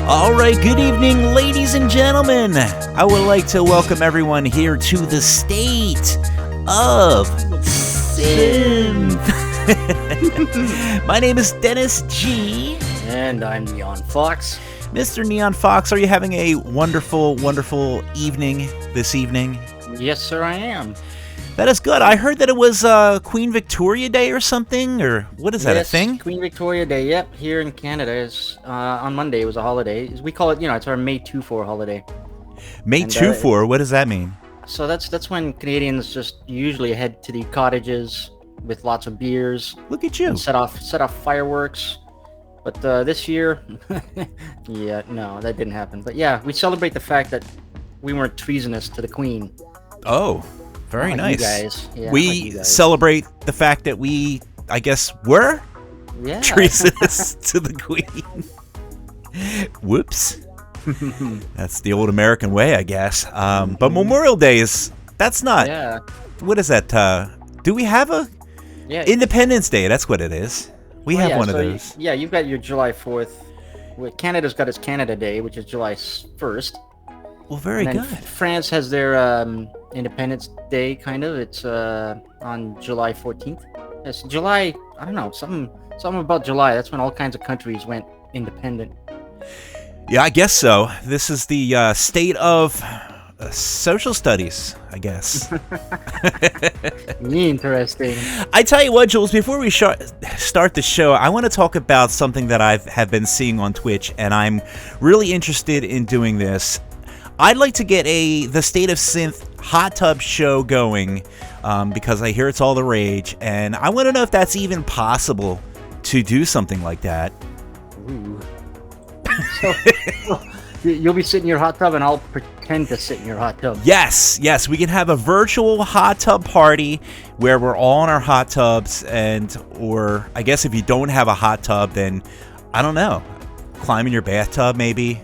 All right, good evening, ladies and gentlemen. I would like to welcome everyone here to the state of Synth. My name is Dennis G. And I'm Neon Fawkes. Mr. Neon Fawkes, are you having a wonderful, wonderful evening this evening? Yes, sir, I am. That is good. I heard that it was Queen Victoria Day or something, or what is that, a thing? Queen Victoria Day, yep, here in Canada. Is on Monday, it was a holiday. We call it, it's our May 2-4 holiday. May 2-4, what does that mean? So that's when Canadians just usually head to the cottages with lots of beers. Look at you. And set off fireworks. But this year, yeah, no, that didn't happen. But yeah, we celebrate the fact that we weren't treasonous to the Queen. Oh, very nice. You guys. Yeah, we celebrate the fact that we, I guess, were treasonous to the Queen. Whoops. That's the old American way, I guess. But Memorial Day that's not. Yeah. What is that? Do we have a Independence Day? That's what it is. We have one of those. You've got your July 4th. Canada's got its Canada Day, which is July 1st. Well, very good. France has their Independence Day, kind of. It's on July 14th. It's July, I don't know, something about July. That's when all kinds of countries went independent. Yeah, I guess so. This is the state of social studies, I guess. Interesting. I tell you what, Jules, before we start the show, I want to talk about something that I have been seeing on Twitch, and I'm really interested in doing this. I'd like to get the State of Synth hot tub show going because I hear it's all the rage, and I want to know if that's even possible to do something like that. Ooh. So, you'll be sitting in your hot tub, and I'll pretend to sit in your hot tub. Yes, we can have a virtual hot tub party where we're all in our hot tubs, or I guess if you don't have a hot tub, then I don't know, climb in your bathtub maybe.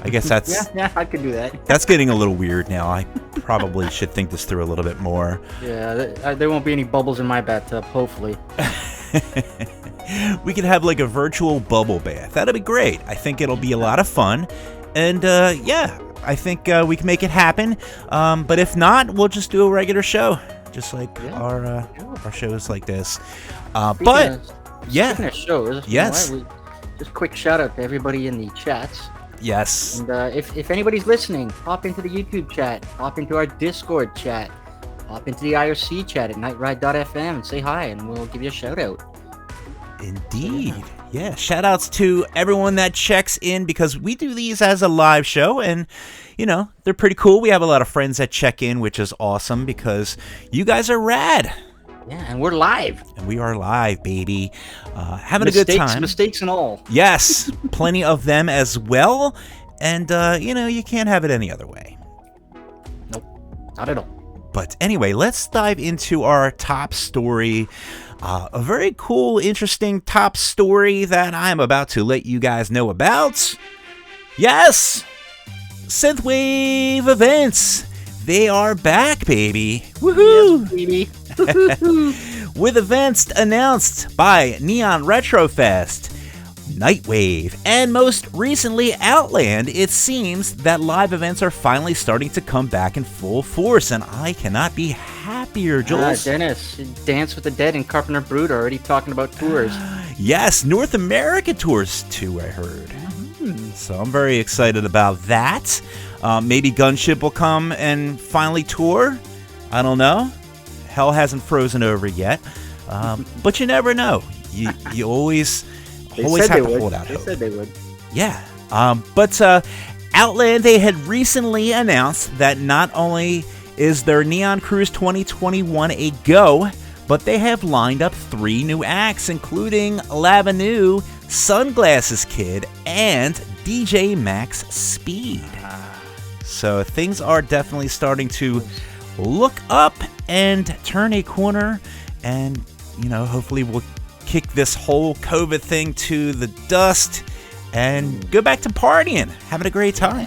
I guess that's... Yeah, I could do that. That's getting a little weird now. I probably should think this through a little bit more. Yeah, there won't be any bubbles in my bathtub, hopefully. We could have like a virtual bubble bath. That'd be great. I think it'll be a lot of fun. And I think we can make it happen. But if not, we'll just do a regular show. Just like our shows like this. Speaking of shows, yes. Just quick shout out to everybody in the chats. Yes. And if anybody's listening, hop into the YouTube chat, hop into our Discord chat, hop into the IRC chat at nightride.fm and say hi, and we'll give you a shout out. Indeed. Yeah, shout outs to everyone that checks in, because we do these as a live show, and they're pretty cool. We have a lot of friends that check in, which is awesome because you guys are rad. Yeah, and we're live. And we are live, baby. Having a good time. Mistakes and all. Yes, plenty of them as well. And, you can't have it any other way. Nope, not at all. But anyway, let's dive into our top story. A very cool, interesting top story that I'm about to let you guys know about. Yes! Synthwave events. They are back, baby. Woohoo! Yes, baby. With events announced by NewRetroWave, NewRetroWave, and most recently Outland, it seems that live events are finally starting to come back in full force, and I cannot be happier, Jules. Dennis, Dance with the Dead and Carpenter Brut are already talking about tours. Yes, North America tours too, I heard. So I'm very excited about that. Maybe Gunship will come and finally tour. I don't know. Hell hasn't frozen over yet. But you never know. You always have to hold out hope. They said they would. Yeah. But Outland, they had recently announced that not only is their Neon Cruise 2021 a go, but they have lined up 3 new acts, including Lavanu, Sunglasses Kid, and DJ Max Speed. So things are definitely starting to look up and turn a corner, and hopefully we'll kick this whole COVID thing to the dust and go back to partying, having a great time.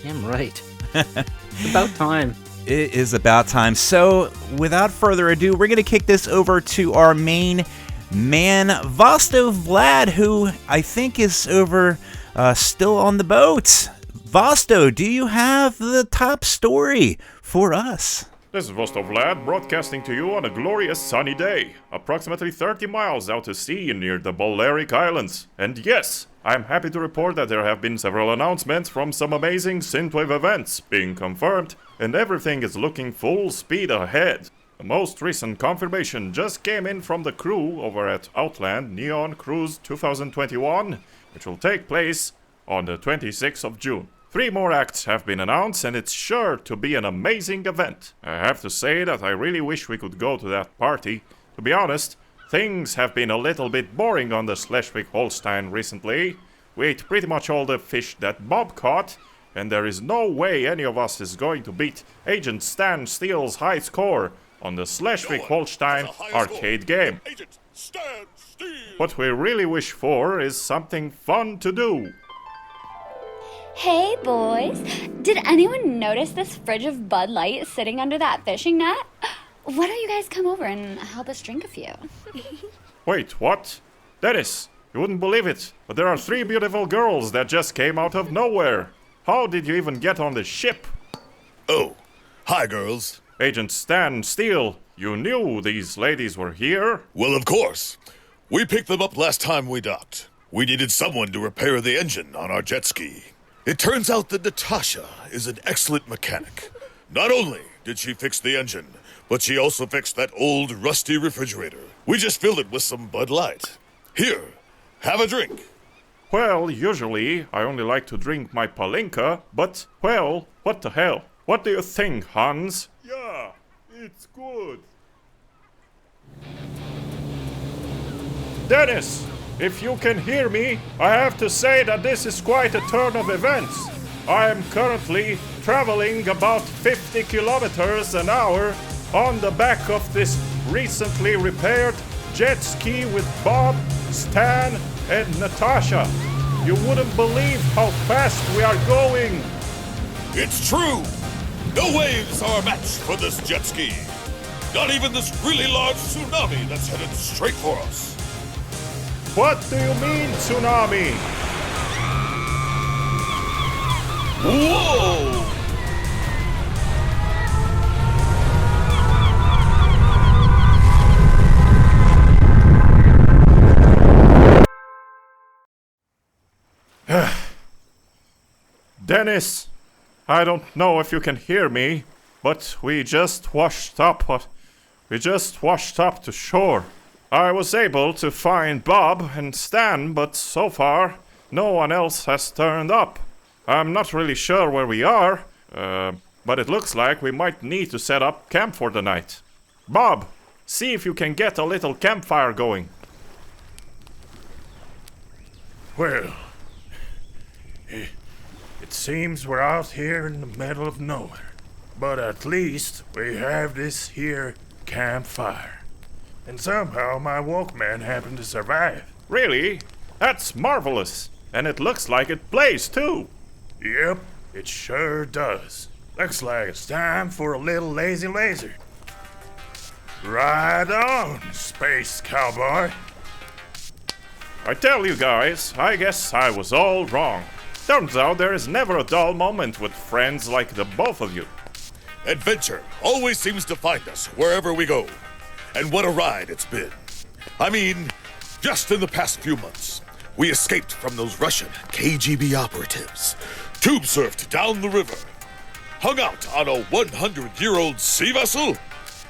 Damn right. It's about time. It is about time. So without further ado, we're going to kick this over to our main man Vosto Vlad, who I think is over still on the boat. Vosto, do you have the top story for us? This is Vosto Vlad broadcasting to you on a glorious sunny day, approximately 30 miles out to sea near the Balearic Islands. And yes, I'm happy to report that there have been several announcements from some amazing Synthwave events being confirmed, and everything is looking full speed ahead. The most recent confirmation just came in from the crew over at Outland Neon Cruise 2021, which will take place on the 26th of June. 3 more acts have been announced, and it's sure to be an amazing event. I have to say that I really wish we could go to that party. To be honest, things have been a little bit boring on the Schleswig-Holstein recently. We ate pretty much all the fish that Bob caught, and there is no way any of us is going to beat Agent Stan Steele's high score on the Schleswig-Holstein arcade game. What we really wish for is something fun to do. Hey boys, did anyone notice this fridge of Bud Light sitting under that fishing net? Why don't you guys come over and help us drink a few? Wait, what? Dennis, you wouldn't believe it, but there are 3 beautiful girls that just came out of nowhere. How did you even get on the ship? Oh, hi girls. Agent Stan Steele, you knew these ladies were here? Well, of course. We picked them up last time we docked. We needed someone to repair the engine on our jet ski. It turns out that Natasha is an excellent mechanic. Not only did she fix the engine, but she also fixed that old rusty refrigerator. We just filled it with some Bud Light. Here, have a drink. Well, usually I only like to drink my palinka, but, well, what the hell? What do you think, Hans? Yeah, it's good. Dennis, if you can hear me, I have to say that this is quite a turn of events. I am currently traveling about 50 kilometers an hour on the back of this recently repaired jet ski with Bob, Stan, and Natasha. You wouldn't believe how fast we are going. It's true. No waves are a match for this jet ski. Not even this really large tsunami that's headed straight for us. What do you mean, tsunami? Whoa! Dennis, I don't know if you can hear me, but we just washed up to shore. I was able to find Bob and Stan, but so far, no one else has turned up. I'm not really sure where we are, but it looks like we might need to set up camp for the night. Bob, see if you can get a little campfire going. Well, it seems we're out here in the middle of nowhere, but at least we have this here campfire. And somehow my Walkman happened to survive. Really? That's marvelous. And it looks like it plays too. Yep, it sure does. Looks like it's time for a little lazy laser. Ride on, space cowboy. I tell you guys, I guess I was all wrong. Turns out there is never a dull moment with friends like the both of you. Adventure always seems to find us wherever we go. And what a ride it's been. I mean, just in the past few months, we escaped from those Russian KGB operatives, tube surfed down the river, hung out on a 100-year-old sea vessel,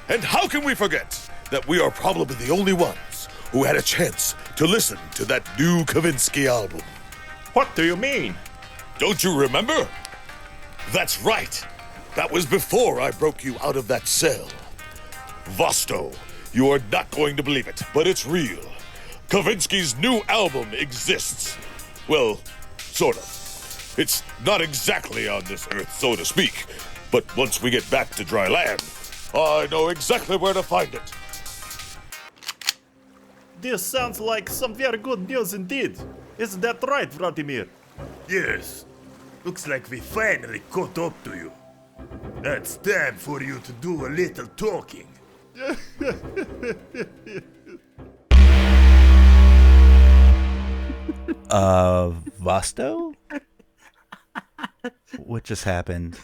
and how can we forget that we are probably the only ones who had a chance to listen to that new Kavinsky album. What do you mean? Don't you remember? That's right. That was before I broke you out of that cell. Vosto, you are not going to believe it, but it's real. Kavinsky's new album exists. Well, sort of. It's not exactly on this earth, so to speak, but once we get back to dry land, I know exactly where to find it. This sounds like some very good news indeed. Isn't that right, Vladimir? Yes, looks like we finally caught up to you. Now it's time for you to do a little talking. Vosto? What just happened?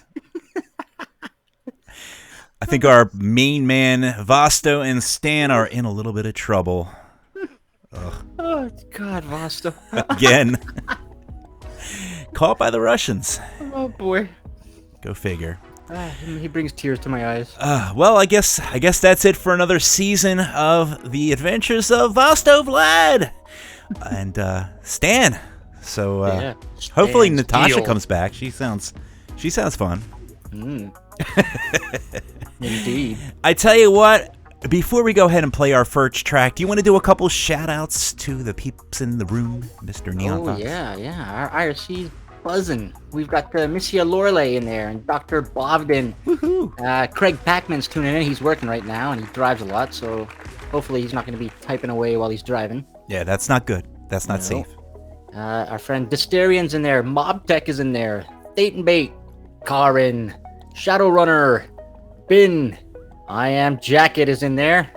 I think our main man, Vosto and Stan, are in a little bit of trouble. Oh, God, Vosto. Again. Caught by the Russians. Oh, boy. Go figure. He brings tears to my eyes. Well, I guess that's it for another season of the Adventures of Vosto Vlad and Stan. So hopefully Stan's Natasha deal. comes back. She sounds fun. Indeed. I tell you what, before we go ahead and play our first track, do you want to do a couple shout-outs to the peeps in the room, Mr. Neon Oh, Fox? yeah. Our IRC's buzzing. We've got Monsieur Loreley in there and Dr. Bovden. Woohoo! Craig Packman's tuning in. He's working right now, and he drives a lot, so hopefully he's not going to be typing away while he's driving. Yeah, that's not good. That's not safe. Our friend Dysterian's in there. Mob Tech is in there. Dayton Bait. Karin. Shadowrunner. Bin. I Am Jacket is in there.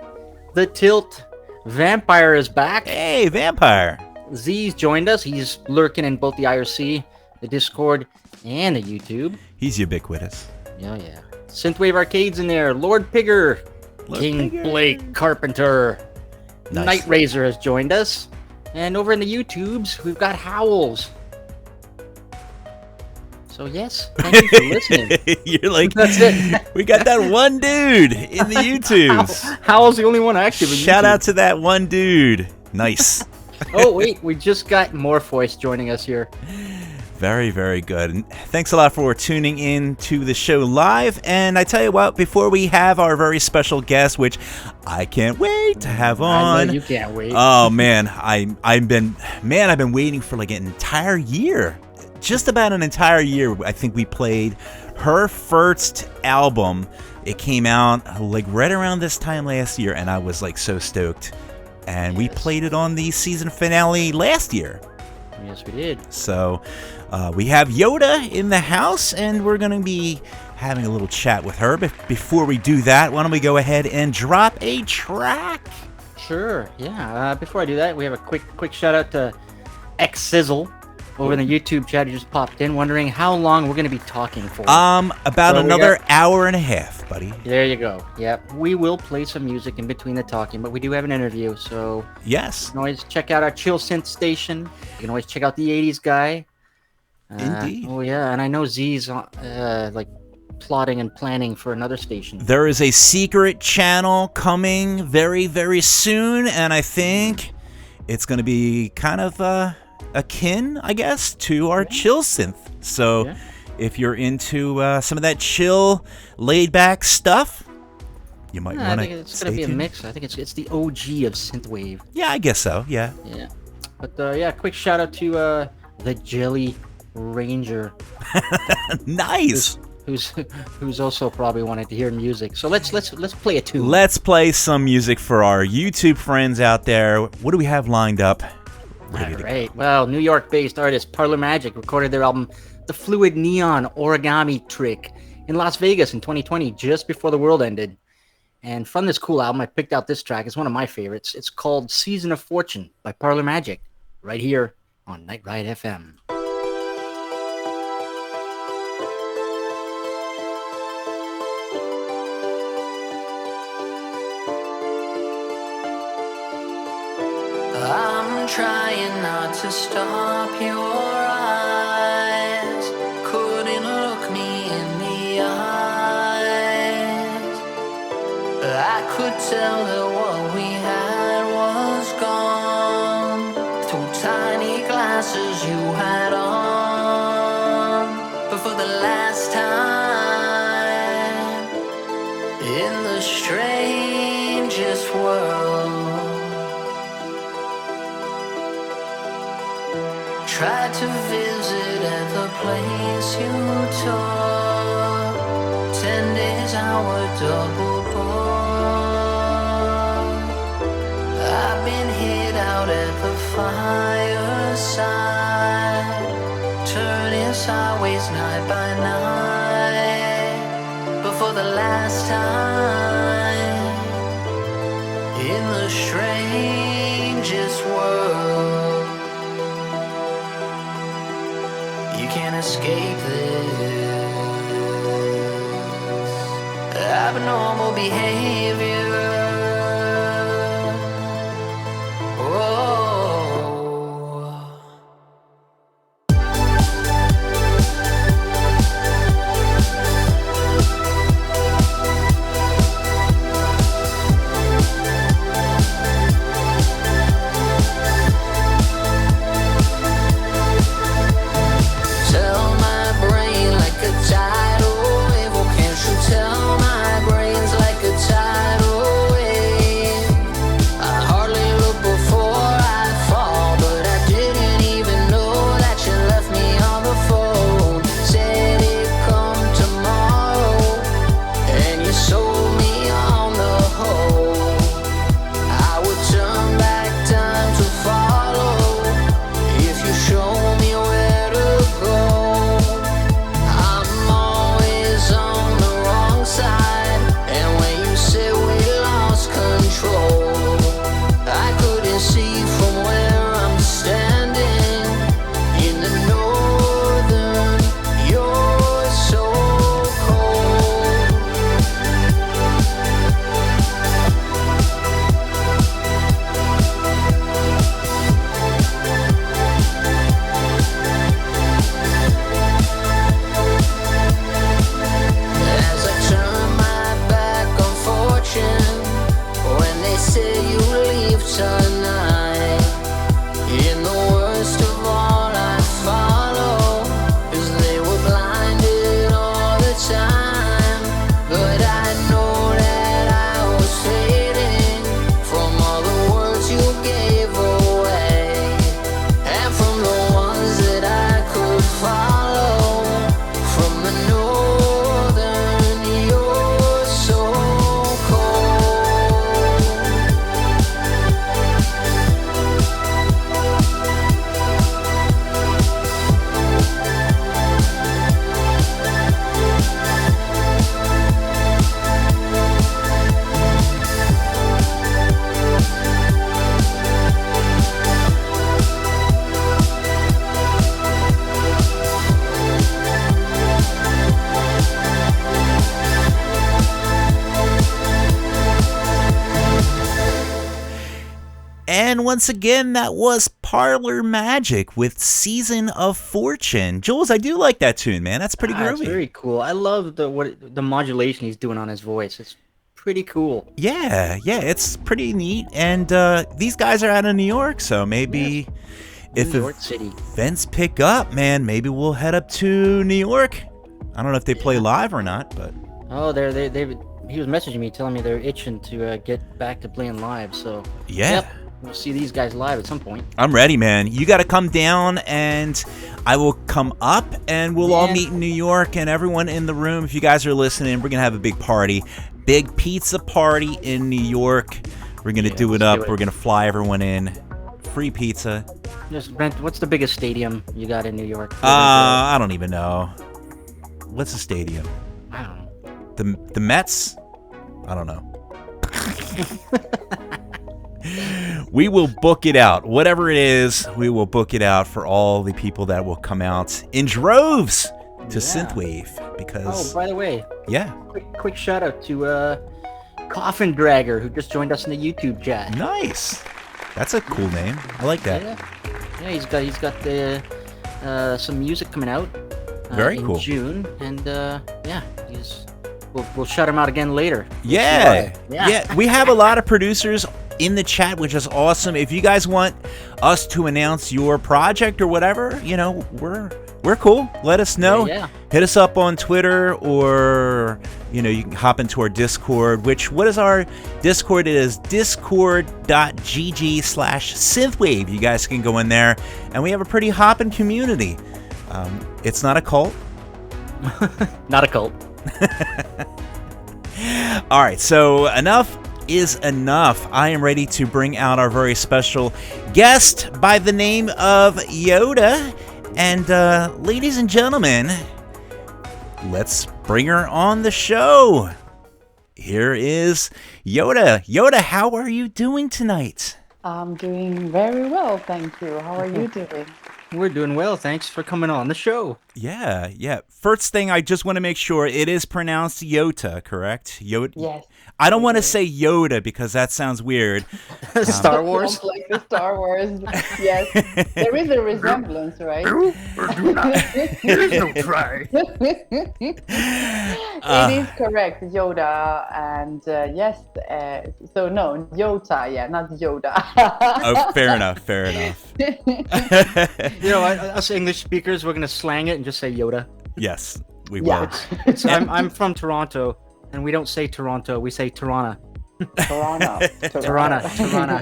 The Tilt. Vampire is back. Hey, Vampire! Z's joined us. He's lurking in both the IRC, the Discord, and the YouTube. He's ubiquitous. Yeah. Synthwave Arcade's in there. Lord Pigger. King Pigger. Blake Carpenter. Nice. Night Razor has joined us. And over in the YouTubes, we've got Howls. So yes, thank you for listening. You're like, That's it. we got that one dude in the YouTubes. Howl's the only one active in Shout YouTube. out to that one dude. Nice. Oh wait, we just got Morpheus joining us here. Very, very good. And thanks a lot for tuning in to the show live. And I tell you what, before we have our very special guest, which I can't wait to have on. I know you can't wait. Oh man, I've been waiting for like an entire year. Just about an entire year. I think we played her first album. It came out like right around this time last year, and I was like so stoked. And we played it on the season finale last year. Yes, we did. So we have Yota in the house, and we're going to be having a little chat with her. But before we do that, why don't we go ahead and drop a track? Sure. Yeah. Before I do that, we have a quick shout out to X Sizzle over in the YouTube chat. Who just popped in, wondering how long we're going to be talking for. About So we another got- hour and a half, buddy. There you go. Yep. We will play some music in between the talking, but we do have an interview, so Yes. you can always check out our Chill Synth station. You can always check out the 80s guy. Indeed. Oh yeah, and I know Z's like plotting and planning for another station. There is a secret channel coming very, very soon, and I think it's going to be kind of akin, I guess, to our chill synth. So if you're into some of that chill, laid-back stuff, you might I want think it's going to be a mix. I think it's the OG of Synthwave. Yeah, I guess so, yeah. Yeah. But yeah, quick shout out to the Jelly Ranger, Nice! who's also probably wanted to hear music. So let's play a tune. Let's play some music for our YouTube friends out there. What do we have lined up? Ready to go. Alright, well, New York-based artist Parlor Magic recorded their album The Fluid Neon Origami Trick in Las Vegas in 2020, just before the world ended. And from this cool album, I picked out this track. It's one of my favorites. It's called Season of Fortune by Parlor Magic, right here on Night Ride FM. I'm trying not to stop your eyes. Couldn't look me in the eyes. I could tell that what we had was gone through tiny glasses you had on. But for the last time in the strangest world, tried to visit at the place you took. 10 days our double book. I've been hid out at the fireside, turning sideways night by night. But for the last time in the strangest world, You can't escape this abnormal behavior. Oh. Tell my brain like a tidal wave. Oh, can't you tell my brain's like a tidal wave? I hardly look before I fall, but I didn't even know that you left me on the phone. Said it'd come tomorrow, and you sold me on the whole. I would turn back time to follow if you show me where to go. I'm always on the wrong side, and when you said we lost control, I couldn't see from where I'm standing. In the northern, you're so cold. As I turn my back on fortune, when they say you leave tonight, in the worst of all I follow, 'cause they were blinded all the time. But I know that I was fading from all the words you gave away, and from the ones that I could follow. From the northern, you're so cold. And once again, that was Parlor Magic with Season of Fortune. Jules, I do like that tune, man. That's pretty It's groovy. very cool. I love the modulation he's doing on his voice. It's pretty cool. Yeah, it's pretty neat. And these guys are out of New York, so maybe if New York City. events pick up, man, maybe we'll head up to New York. I don't know if they play live or not, but Oh, he was messaging me telling me they're itching to get back to playing live. So yeah. yep, we'll see these guys live at some point. I'm ready, man. You got to come down, and I will come up, and we'll all Yeah. meet in New York, and everyone in the room, if you guys are listening, we're going to have a big party. Big pizza party in New York. We're going to do it let's up. do it. We're going to fly everyone in. Free pizza. Just Brent, what's the biggest stadium you got in New York? I don't even know. What's the stadium? I don't know. The Mets? I don't know. We will book it out. Whatever it is, we will book it out for all the people that will come out in droves to Synthwave. Because, Oh, by the way, yeah, quick shout out to Coffin Dragger, who just joined us in the YouTube chat. nice. That's a cool name. I like that. Yeah, he's got the some music coming out. Very in cool. June, and yeah, we'll shout him out again later. Yeah. Yeah. We have a lot of producers in the chat, which is awesome. If you guys want us to announce your project or whatever, we're cool. Let us know. Yeah. Hit us up on Twitter, or you can hop into our Discord. What is our Discord? It is discord.gg/synthwave. You guys can go in there, and we have a pretty hopping community. It's not a cult. Not a cult. All right, so enough is enough. I am ready to bring out our very special guest by the name of Yota. And ladies and gentlemen, let's bring her on the show. Here is Yota. Yota, how are you doing tonight? I'm doing very well, thank you. How are you doing? We're doing well. Thanks for coming on the show. Yeah. First thing, I just want to make sure it is pronounced Yota, correct? Yota. Yes. I don't want to say Yoda because that sounds weird. Star Wars. Sounds like the Star Wars. Yes. There is a resemblance, right? Do or do not. There is no try. It is correct, Yoda, and yes. So no, Yota, yeah, not Yoda. Oh, fair enough. You know, us English speakers, we're gonna slang it and just say Yoda. Yes, we Yeah. will. I'm from Toronto, and we don't say Toronto, we say Toronto. Toronto.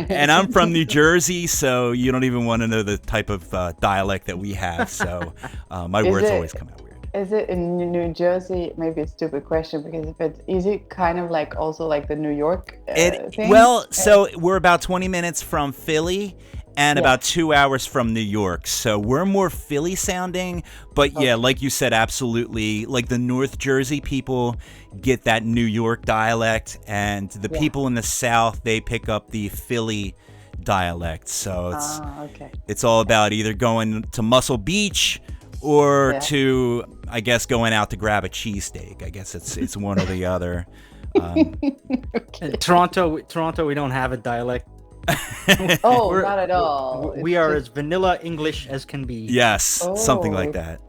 And I'm from New Jersey, so you don't even want to know the type of dialect that we have. So my words always come out weird. Is it in New Jersey? Maybe a stupid question, because is it kind of like also like the New York thing? Well, so we're about 20 minutes from Philly and Yeah. about 2 hours from New York. So we're more Philly sounding, but yeah, like you said, absolutely. Like the North Jersey people get that New York dialect, and the people in the South, they pick up the Philly dialect. So it's all about either going to Muscle Beach or to, I guess, going out to grab a cheesesteak. I guess it's one or the other. In Toronto, we don't have a dialect. Oh, not at all. We are as vanilla English as can be. Yes, something like Oh. that.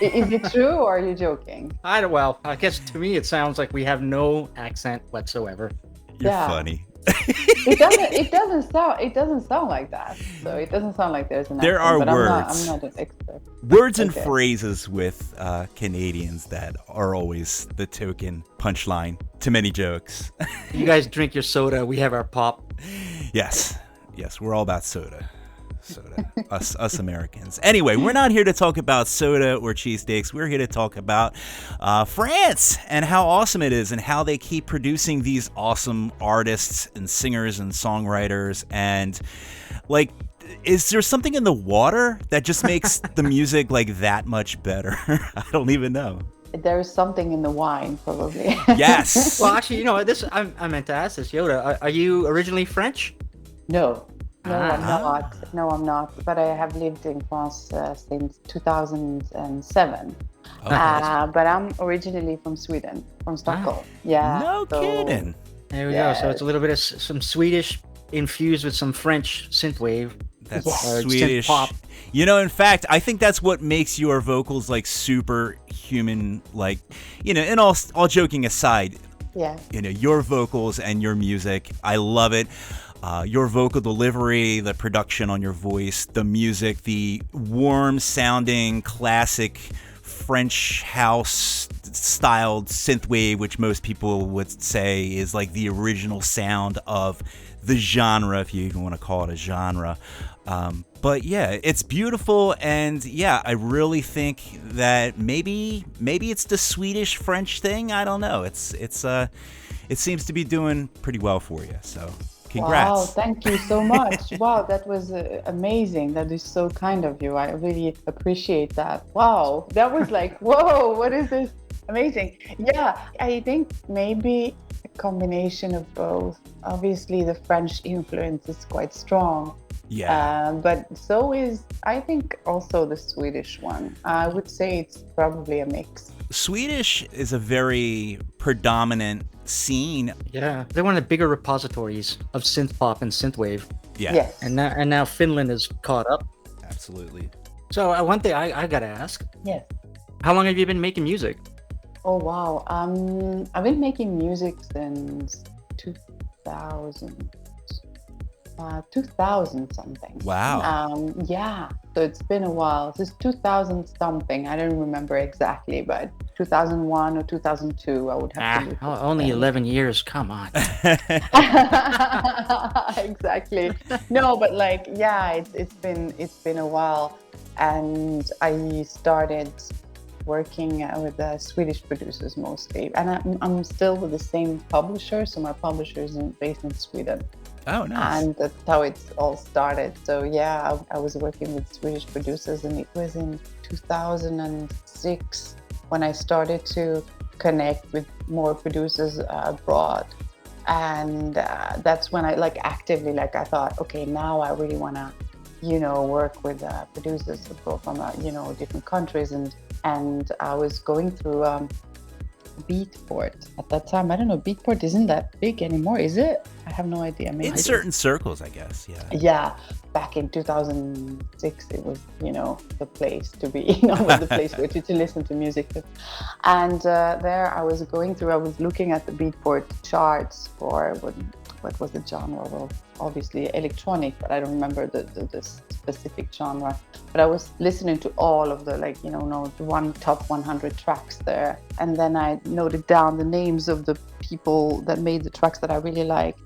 Is it true, or are you joking? I guess to me it sounds like we have no accent whatsoever. You're Yeah. funny. It doesn't sound like that. So it doesn't sound like there's an There accent, are but words. I'm not an expert. Words and Okay. phrases with Canadians that are always the token punchline to many jokes. You guys drink your soda, we have our pop. Yes, we're all about soda. Us Americans. Anyway, we're not here to talk about soda or cheesesteaks. We're here to talk about France and how awesome it is and how they keep producing these awesome artists and singers and songwriters. And like, is there something in the water that just makes the music like that much better? I don't even know. There's something in the wine, probably. Yes. Well, actually, you know, I meant to ask this, Yoda. Are you originally French? No, I'm not. No, I'm not. But I have lived in France since 2007. But I'm originally from Sweden, from Stockholm. Yeah. No kidding. There we go. So it's a little bit of some Swedish infused with some French synthwave. That's Or Swedish. synth pop. You know, in fact, I think that's what makes your vocals like super human. Like, you know, and all joking aside, Yeah. you know, your vocals and your music, I love it. Your vocal delivery, the production on your voice, the music, the warm sounding classic French house styled synthwave, which most people would say is like the original sound of the genre, if you even want to call it a genre. But yeah, it's beautiful, and yeah, I really think that maybe it's the Swedish French thing. I don't know. It seems to be doing pretty well for you. So congrats. Wow, thank you so much. Wow, that was amazing. That is so kind of you. I really appreciate that. Wow, that was like, whoa, what is this? Amazing. Yeah, I think maybe a combination of both. Obviously, the French influence is quite strong. Yeah. But so is, I think, also the Swedish one. I would say it's probably a mix. Swedish is a very predominant scene. Yeah, they're one of the bigger repositories of synth pop and synthwave. Yeah. Yes. And now Finland is caught up. Absolutely. So one thing I gotta ask: Yes. how long have you been making music? Oh, wow. I've been making music since 2000. 2000 something. Wow. Yeah, so it's been a while. Since 2000 something. I don't remember exactly, but 2001 or 2002, I would have to look at Only them. 11 years. Come on. Exactly. No, but like, yeah, it's been a while, and I started working with Swedish producers mostly, and I'm still with the same publisher. So my publisher is based in Sweden. Oh, nice. And that's how it all started. So yeah, I was working with Swedish producers, and it was in 2006 when I started to connect with more producers abroad. And that's when I actively I thought, okay, now I really want to work with producers from different countries, and I was going through Beatport at that time. I don't know, Beatport isn't that big anymore, is it? I have no idea. Maybe In certain circles, I guess, yeah. Yeah, back in 2006, it was, the place to be, the place to listen to music to. And there I was looking at the Beatport charts for what was the genre? Well, obviously electronic, but I don't remember the specific genre. But I was listening to all of the the top 100 tracks there, and then I noted down the names of the people that made the tracks that I really liked,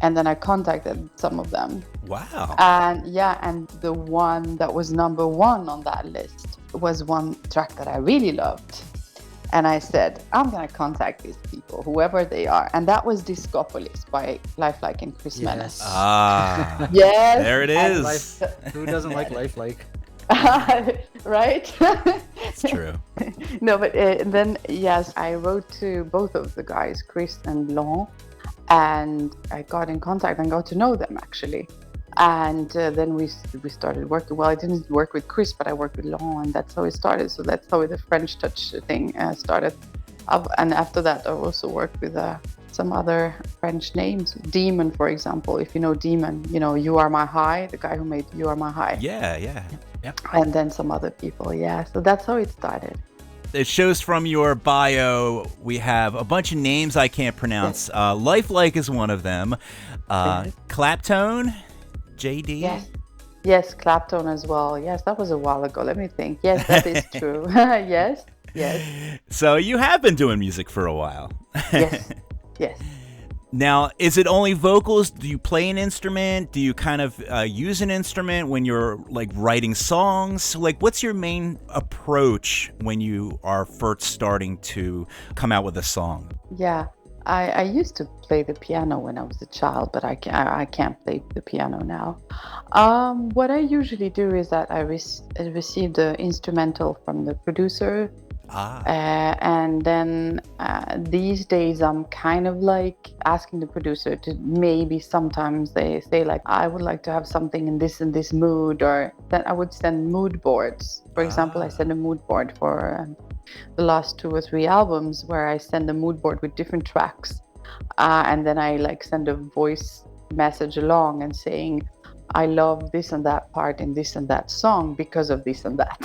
and then I contacted some of them. Wow. And the one that was number one on that list was one track that I really loved. And I said, I'm going to contact these people, whoever they are. And that was Discopolis by Lifelike and Chris Menace. Ah. Yes. There it is. Who doesn't like Lifelike? Right? It's true. No, but then, yes, I wrote to both of the guys, Chris and Laurent, and I got in contact and got to know them, actually. And then we started working. Well, I didn't work with Chris, but I worked with Laurent, and that's how it started. So that's how the French touch thing started. And after that, I also worked with some other French names. Demon, for example. If you know Demon, You Are My High, the guy who made You Are My High. Yeah. And then some other people, yeah. So that's how it started. It shows from your bio, we have a bunch of names I can't pronounce. Lifelike is one of them. Claptone, JD? Yes, Claptone as well. Yes, that was a while ago. Let me think. Yes, that is true. Yes. So you have been doing music for a while. Yes. Now, is it only vocals? Do you play an instrument? Do you kind of use an instrument when you're writing songs? What's your main approach when you are first starting to come out with a song? Yeah, I used to play the piano when I was a child, but I can't play the piano now. What I usually do is that I receive the instrumental from the producer. And then these days I'm kind of asking the producer to maybe sometimes they say I would like to have something in this mood, or that I would send mood boards. For example, I sent a mood board for the last 2 or 3 albums where I send a mood board with different tracks, and then I send a voice message along and saying I love this and that part in this and that song because of this and that.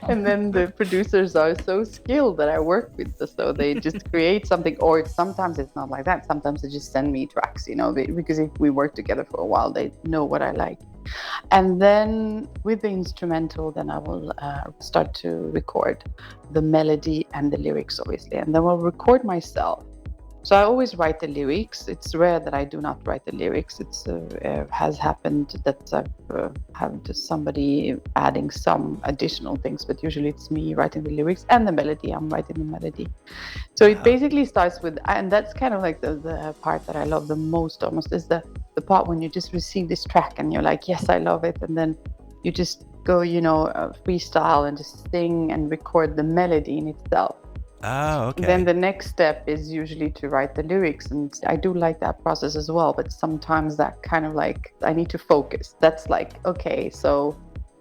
And then the producers are so skilled that I work with, so they just create something. Or sometimes it's not like that. Sometimes they just send me tracks, because if we work together for a while, they know what I like. And then with the instrumental, then I will start to record the melody and the lyrics, obviously. And then I'll record myself. So I always write the lyrics. It's rare that I do not write the lyrics. It has happened that I've had somebody adding some additional things, but usually it's me writing the lyrics and the melody. I'm writing the melody. So it basically starts with, and that's kind of the part that I love the most almost, is the part when you just receive this track and you're like, yes, I love it. And then you just go, freestyle and just sing and record the melody in itself. Oh, okay. Then the next step is usually to write the lyrics, and I do like that process as well, but sometimes that kind of I need to focus. That's okay, so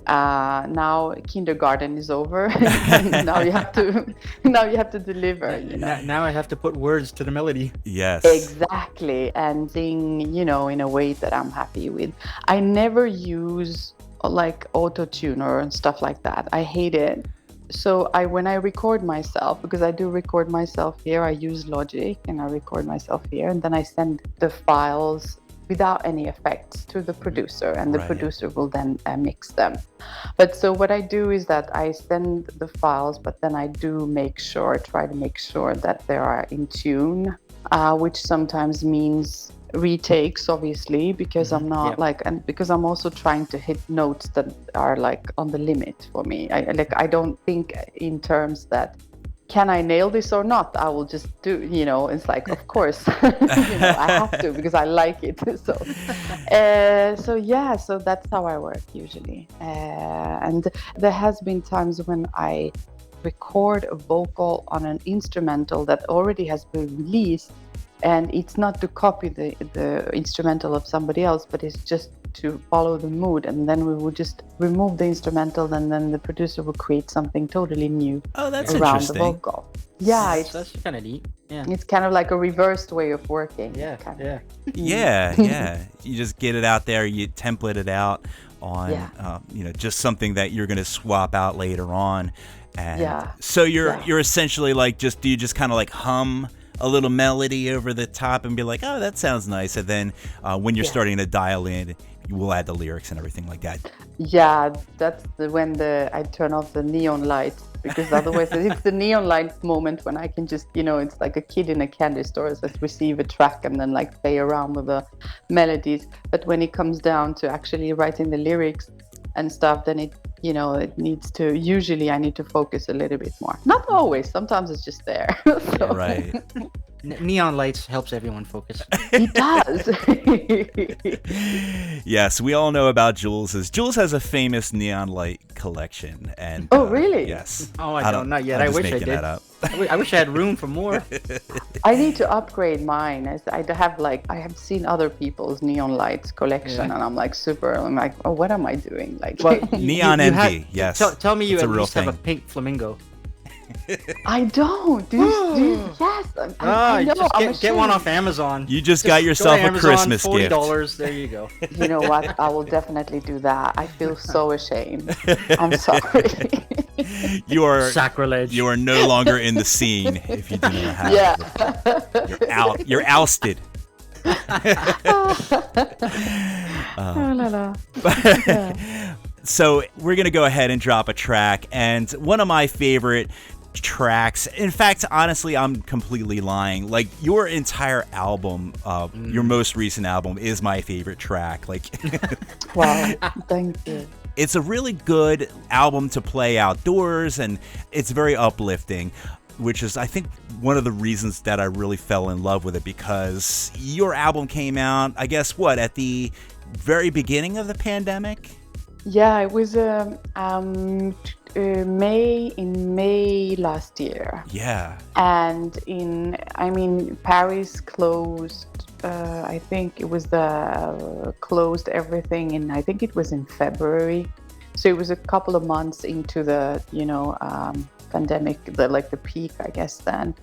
now kindergarten is over. now you have to deliver, Now I have to put words to the melody. Yes. Exactly, and sing, in a way that I'm happy with. I never use auto-tune and stuff like that. I hate it. So when I record myself, because I do record myself here, I use Logic and I record myself here, and then I send the files without any effects to the producer, and the producer will then mix them. But so what I do is that I send the files, but then I do try to make sure that they are in tune, which sometimes means retakes, obviously, because I'm not and because I'm also trying to hit notes that are on the limit for me. I don't think in terms that can I nail this or not. I will just do, it's of course, I have to because I like it. So that's how I work usually. And there has been times when I record a vocal on an instrumental that already has been released, And it's not to copy the instrumental of somebody else, but it's just to follow the mood. And then we would just remove the instrumental, and then the producer would create something totally new that's around interesting. the vocal. Yeah, That's kind of neat. Yeah. it's kind of like a reversed way of working. Yeah. Kind of. Yeah. Yeah. You just get it out there, you template it out on, Yeah. just something that you're going to swap out later on. And Yeah. so you're essentially like, do you just kind of like hum a little melody over the top and be like, oh, that sounds nice. And then when you're starting to dial in, you will add the lyrics and everything like that. Yeah, that's when I turn off the neon lights, because otherwise it's the neon light moment when I can just, it's like a kid in a candy store, just receive a track and then like play around with the melodies. But when it comes down to actually writing the lyrics and stuff, then it needs to, usually I need to focus a little bit more. Not always, sometimes it's just there. So. Right. Neon lights helps everyone focus. It does. Yes, we all know about Jules's. Jules has a famous neon light collection, and Oh, really? Yes. Oh, I don't. Not yet. I'm I just wish I making did. that up. I wish I had room for more. I need to upgrade mine. I have seen other people's neon lights collection, and I'm like, oh, what am I doing? Like, Well, Neon you envy. Yes. Tell me you It's a at real least have a thing. pink flamingo. I don't. Do you? Yes. I know. Just I'm get one ashamed. off Amazon. You just got yourself go to a Amazon, Christmas gift. $40. There you go. You know what? I will definitely do that. I feel so ashamed. I'm sorry. You are Sacrilege. You are no longer in the scene if you do not have Yeah. it. You're out. You're ousted. Oh, la, la. So we're gonna go ahead and drop a track, and one of my favorite tracks. In fact, honestly, I'm completely lying. Like, your entire album, your most recent album, is my favorite track. Like, Wow. Thank you. it's a really good album to play outdoors, and it's very uplifting, which is, I think, one of the reasons that I really fell in love with it, because your album came out, I guess, at the very beginning of the pandemic? Yeah, it was May last year. Yeah. And Paris closed. I think it was closed everything I think it was in February. So it was a couple of months into the pandemic, the peak, I guess then.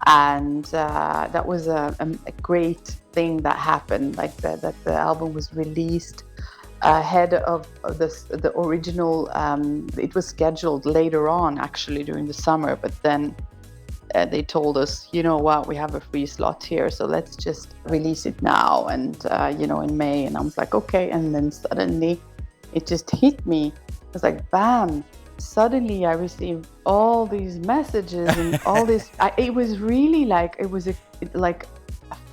And that was a great thing that happened. Like that the album was released ahead of the original. It was scheduled later on, actually, during the summer, but then they told us, you know what, we have a free slot here, so let's just release it now, and in May. And I was like, okay. And then suddenly it just hit me. It was like, bam, suddenly I received all these messages and all this. It was really like,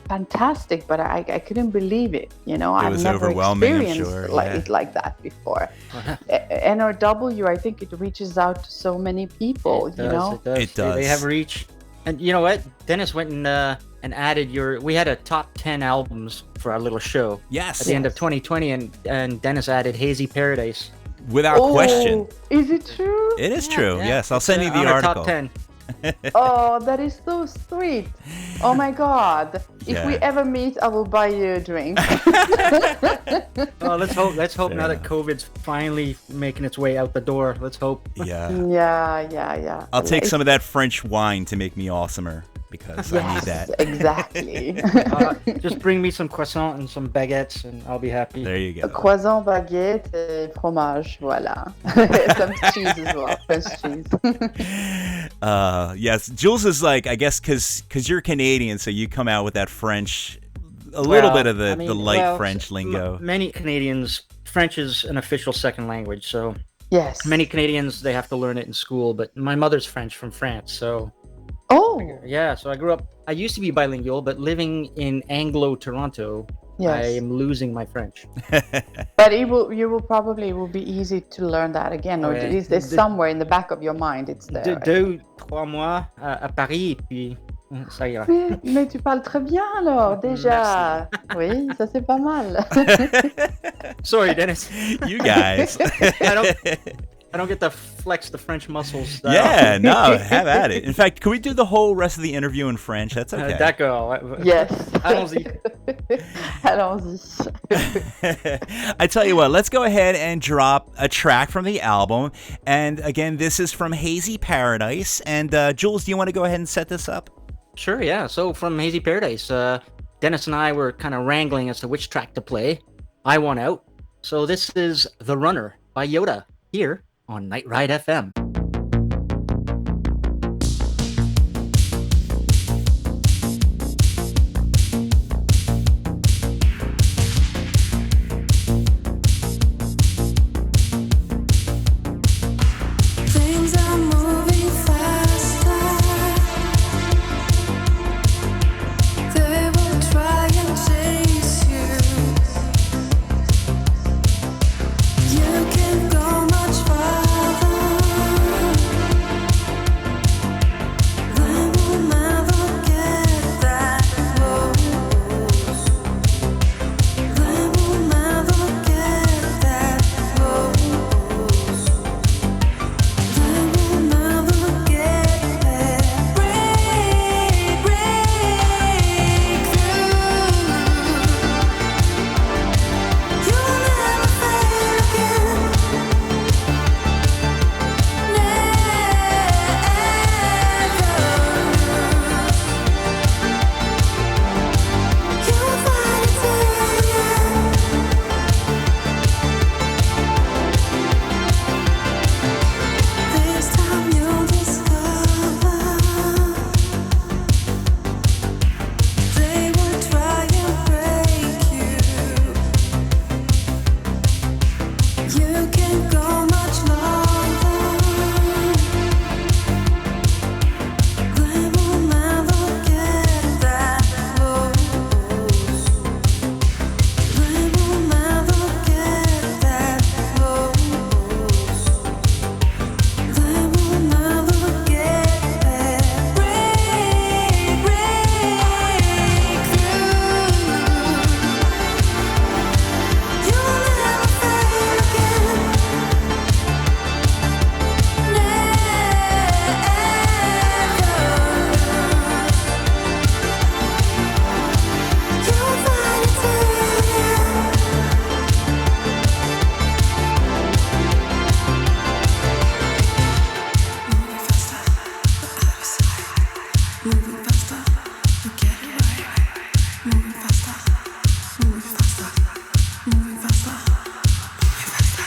fantastic, but I couldn't believe it. I've was never overwhelming, I'm experienced sure, it like that before. NRW, I think it reaches out to so many people. It does. It does. They have reach. And you know what? Dennis went and added we had a top 10 albums for our little show. Yes. At the end of 2020, and Dennis added Hazy Paradise. Without question. Is it true? It is true. Yeah, Yes, I'll it's, send you on the our article. Top 10. Oh, that is so sweet. Oh my God. If Yeah. we ever meet, I will buy you a drink. Oh, let's hope now that COVID's finally making its way out the door. Let's hope. Yeah. Yeah. I'll take some of that French wine to make me awesomer, because I need that. Exactly. Just bring me some croissant and some baguettes, and I'll be happy. There you go. Croissant, baguette, et fromage, voilà. Some cheese as well, French cheese. Yes, Jules is like, I guess, because you're Canadian, so you come out with that French, a little bit of the light French lingo. Many Canadians, French is an official second language, so Yes. many Canadians, they have to learn it in school. But my mother's French from France, so Oh, yeah. So I used to be bilingual, but living in Anglo-Toronto, yes. I am losing my French. But it will be easy to learn that again, or Ouais. is there somewhere in the back of your mind? It's there. 2-3 mois à Paris, et puis ça ira. Mais tu parles très bien alors, déjà. Oui, ça c'est pas mal. Sorry, Dennis. You guys. I don't get to flex the French muscles. Yeah, no, have at it. In fact, can we do the whole rest of the interview in French? That's okay. D'accord. Yes. Allons-y. Allons-y. I tell you what, let's go ahead and drop a track from the album. And again, this is from Hazy Paradise. And Jules, do you want to go ahead and set this up? Sure, yeah. So from Hazy Paradise, Dennis and I were kind of wrangling as to which track to play. I won out. So this is The Runner by Yota here on Night Ride FM. Things are moving faster. They will try and chase you. You can go much farther. They will never get that close. They will never get that close. They will never get there. Break through. You'll never fail again. Never. You'll find it till the end. This time you'll discover they will try and break you. You can go much longer. They will never get that close. They will never get that close. They will never get there. Break through. You'll never fail again. Never. You'll find it till the end. Moving faster, out of sight. Moving faster, you get it right. Moving faster, moving faster, moving faster, moving faster.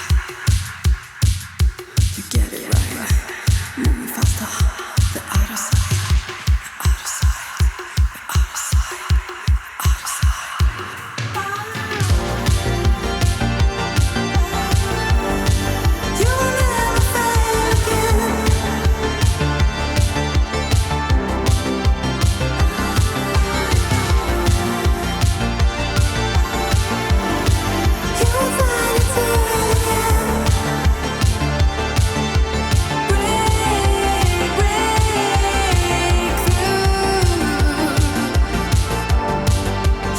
You get it right. Moving faster, the out of sight, the out of sight, the out of sight, out of sight. You'll never fail again. You'll find it till the end. Break through.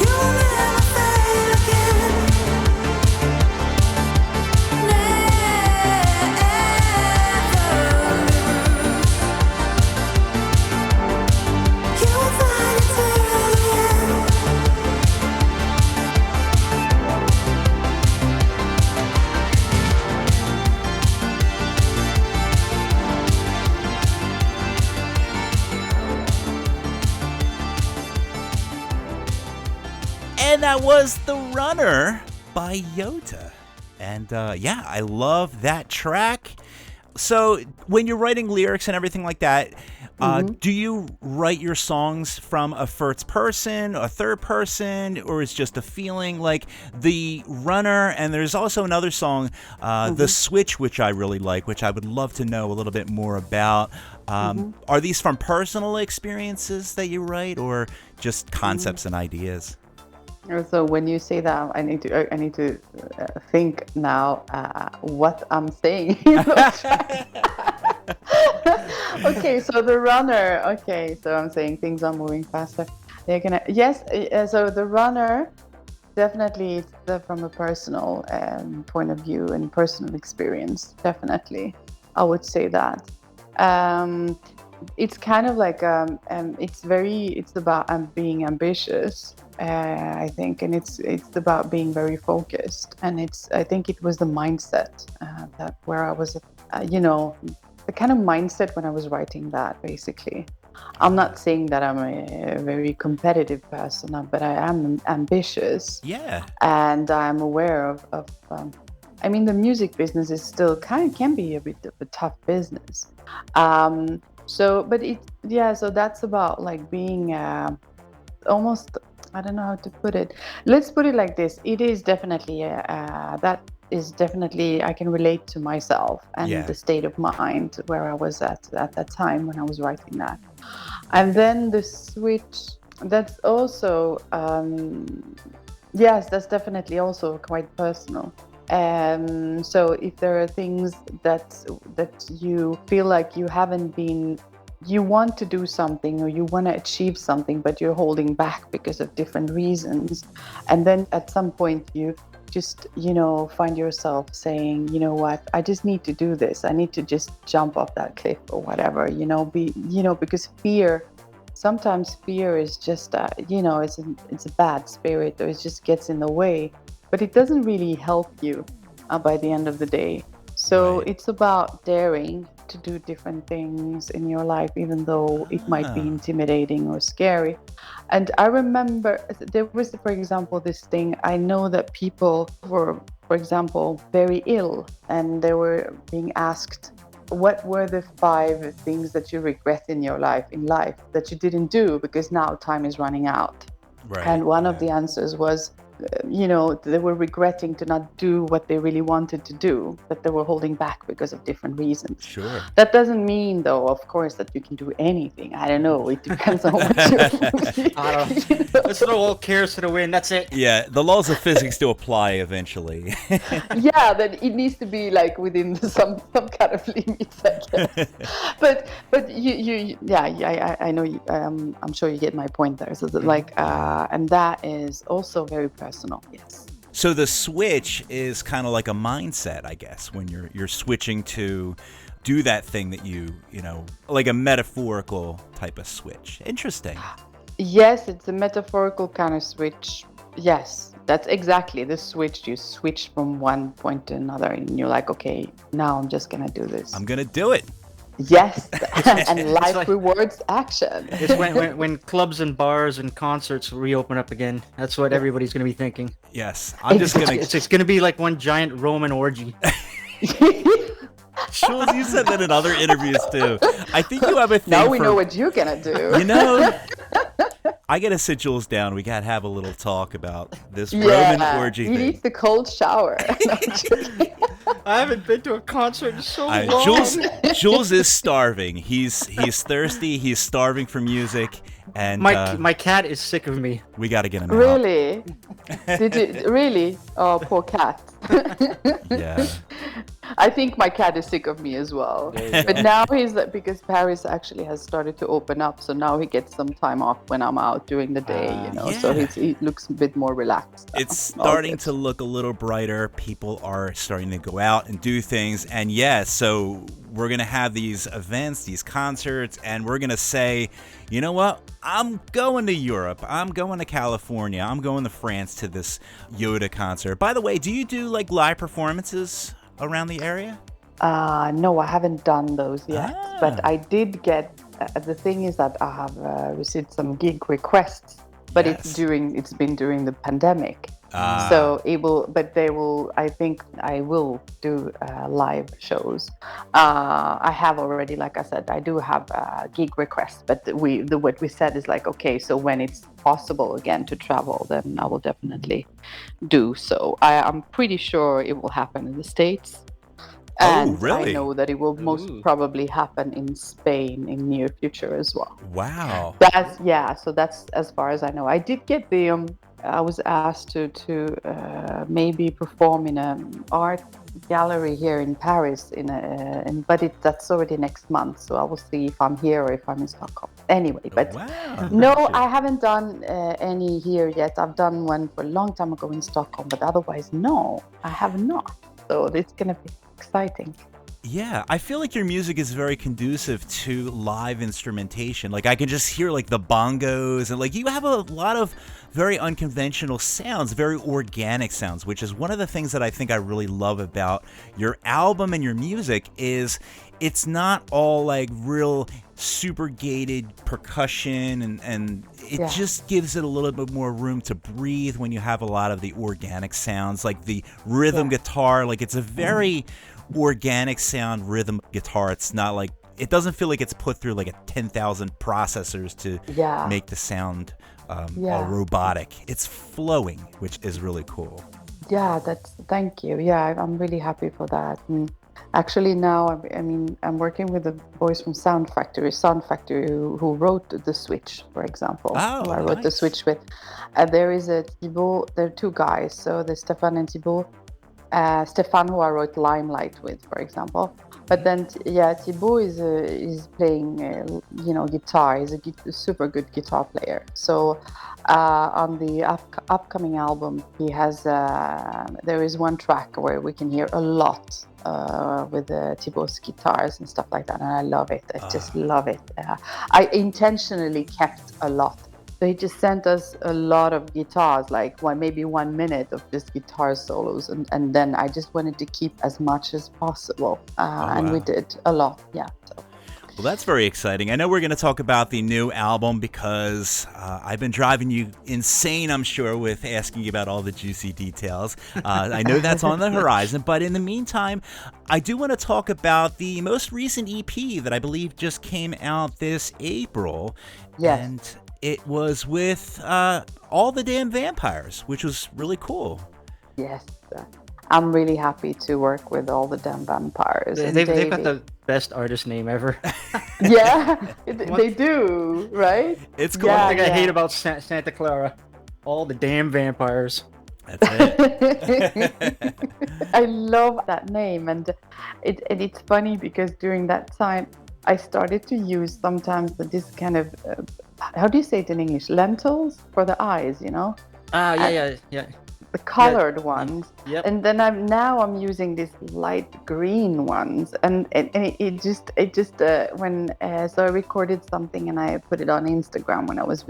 You'll never fail again. Never. You'll find it till the end. And that was The Runner by Yota. And yeah, I love that track. So when you're writing lyrics and everything like that, do you write your songs from a first person, a third person, or is just a feeling? Like The Runner, and there's also another song, The Switch, which I really like, which I would love to know a little bit more about. Are these from personal experiences that you write, or just concepts and ideas? So when you say that, I need to think now what I'm saying. Okay, so The Runner. Okay, so I'm saying things are moving faster. They're gonna so The Runner. definitely it's from a personal point of view and personal experience. Definitely, I would say that. It's kind of like it's about being ambitious, I think, and it's about being very focused. And I think it was the mindset that where I was, the kind of mindset when I was writing that, basically. I'm not saying that I'm a very competitive person, but I am ambitious. Yeah. And I'm aware of I mean, the music business is still can be a bit of a tough business. So that's about like being almost, I don't know how to put it. Let's put it like this. It is definitely that is definitely, I can relate to myself and the state of mind where I was at that time when I was writing that. And then the switch, that's also yes, that's definitely also quite personal. So if there are things that you feel like you want to do something or you want to achieve something, but you're holding back because of different reasons, and then at some point you just find yourself saying, you know what, I just need to do this. I need to just jump off that cliff or whatever. Because sometimes fear is just it's a bad spirit, or it just gets in the way. But it doesn't really help you by the end of the day. So It's about daring to do different things in your life, even though it might be intimidating or scary. And I remember there was, for example, this thing. I know that people were, for example, very ill, and they were being asked, what were the 5 things that you regret in your life that you didn't do because now time is running out? Right. And one of the answers was, they were regretting to not do what they really wanted to do, but they were holding back because of different reasons. Sure. That doesn't mean, though, of course, that you can do anything. I don't know. It depends on what you're Let's throw all cares to the wind. That's it. Yeah, the laws of physics do apply eventually. Yeah, then it needs to be like within some kind of limits, I guess. But I know. I'm sure you get my point there. So and that is also very personal. Yes. So the switch is kind of like a mindset, I guess, when you're switching to do that thing that like a metaphorical type of switch. Interesting. Yes, it's a metaphorical kind of switch. Yes, that's exactly the switch. You switch from one point to another, and you're like, okay, now I'm just gonna do this. I'm gonna do it. Yes, and life rewards action. It's when clubs and bars and concerts reopen up again. That's what everybody's going to be thinking. Yes, I'm just gonna. It's going to be like one giant Roman orgy. Jules, you said that in other interviews too. I think you have a thing. Now we know what you're gonna do. I gotta sit Jules down. We gotta have a little talk about this Roman orgy thing. He needs the cold shower. I haven't been to a concert in so long. Jules is starving. He's thirsty. He's starving for music. And my cat is sick of me. We gotta get him out. Really? Did you really? Oh, poor cat. Yeah. I think my cat is sick of me as well. But now because Paris actually has started to open up, so now he gets some time off when I'm out during the day, So he looks a bit more relaxed now. It's starting to look a little brighter. People are starting to go out and do things. And so we're going to have these events, these concerts, and we're going to say, you know what? I'm going to Europe. I'm going to California. I'm going to France to this Yota concert. By the way, do you do like live performances around the area? No, I haven't done those yet. But I did get, the thing is that I have received some gig requests, but it's been during the pandemic. I think I will do live shows. I have already, like I said, I do have gig requests, but what we said is like, okay, so when it's possible again to travel, then I will definitely do so. I'm pretty sure it will happen in the States. And really? I know that it will most probably happen in Spain in near future as well. Wow. So that's as far as I know. I did get the I was asked to maybe perform in an art gallery here in Paris. But that's already next month, so I will see if I'm here or if I'm in Stockholm. Anyway, but Wow. no, I haven't done any here yet. I've done one for a long time ago in Stockholm, but otherwise, no, I have not. So it's gonna be exciting. Yeah, I feel like your music is very conducive to live instrumentation. Like I can just hear like the bongos and like you have a lot of very unconventional sounds, very organic sounds, which is one of the things that I think I really love about your album and your music is it's not all like real super gated percussion and it just gives it a little bit more room to breathe when you have a lot of the organic sounds, like the rhythm guitar, like it's a very organic sound rhythm guitar. It's not like it doesn't feel like it's put through like a 10,000 processors to make the sound all robotic. It's flowing, which is really cool. Yeah, thank you. Yeah, I'm really happy for that. And actually now, I mean, I'm working with the boys from Sound Factory who wrote the Switch, for example. Oh, who I wrote the Switch with. There is a Thibaut, there are two guys, so there's Stefan and Thibaut. Stefan, who I wrote Limelight with, for example. But then, Thibaut is playing, guitar. He's a super good guitar player. So on the upcoming album, he has there is one track where we can hear a lot with Thibaut's guitars and stuff like that, and I love it. I just love it. I intentionally kept a lot. So he just sent us a lot of guitars, like maybe 1 minute of just guitar solos. And then I just wanted to keep as much as possible. And we did a lot, So. Well, that's very exciting. I know we're going to talk about the new album because I've been driving you insane, I'm sure, with asking you about all the juicy details. I know that's on the horizon. But in the meantime, I do want to talk about the most recent EP that I believe just came out this April. Yes. And it was with All the Damn Vampires, which was really cool. Yes. I'm really happy to work with All the Damn Vampires. They've got the best artist name ever. They do, right? It's cool. One thing I hate about Santa Clara, All the Damn Vampires. That's it. I love that name, and it's funny because during that time, I started to use sometimes this kind of, how do you say it in English? Lentils for the eyes, you know? Yeah. The colored ones. Yep. And then I'm using these light green ones, and it just when so I recorded something and I put it on Instagram when I was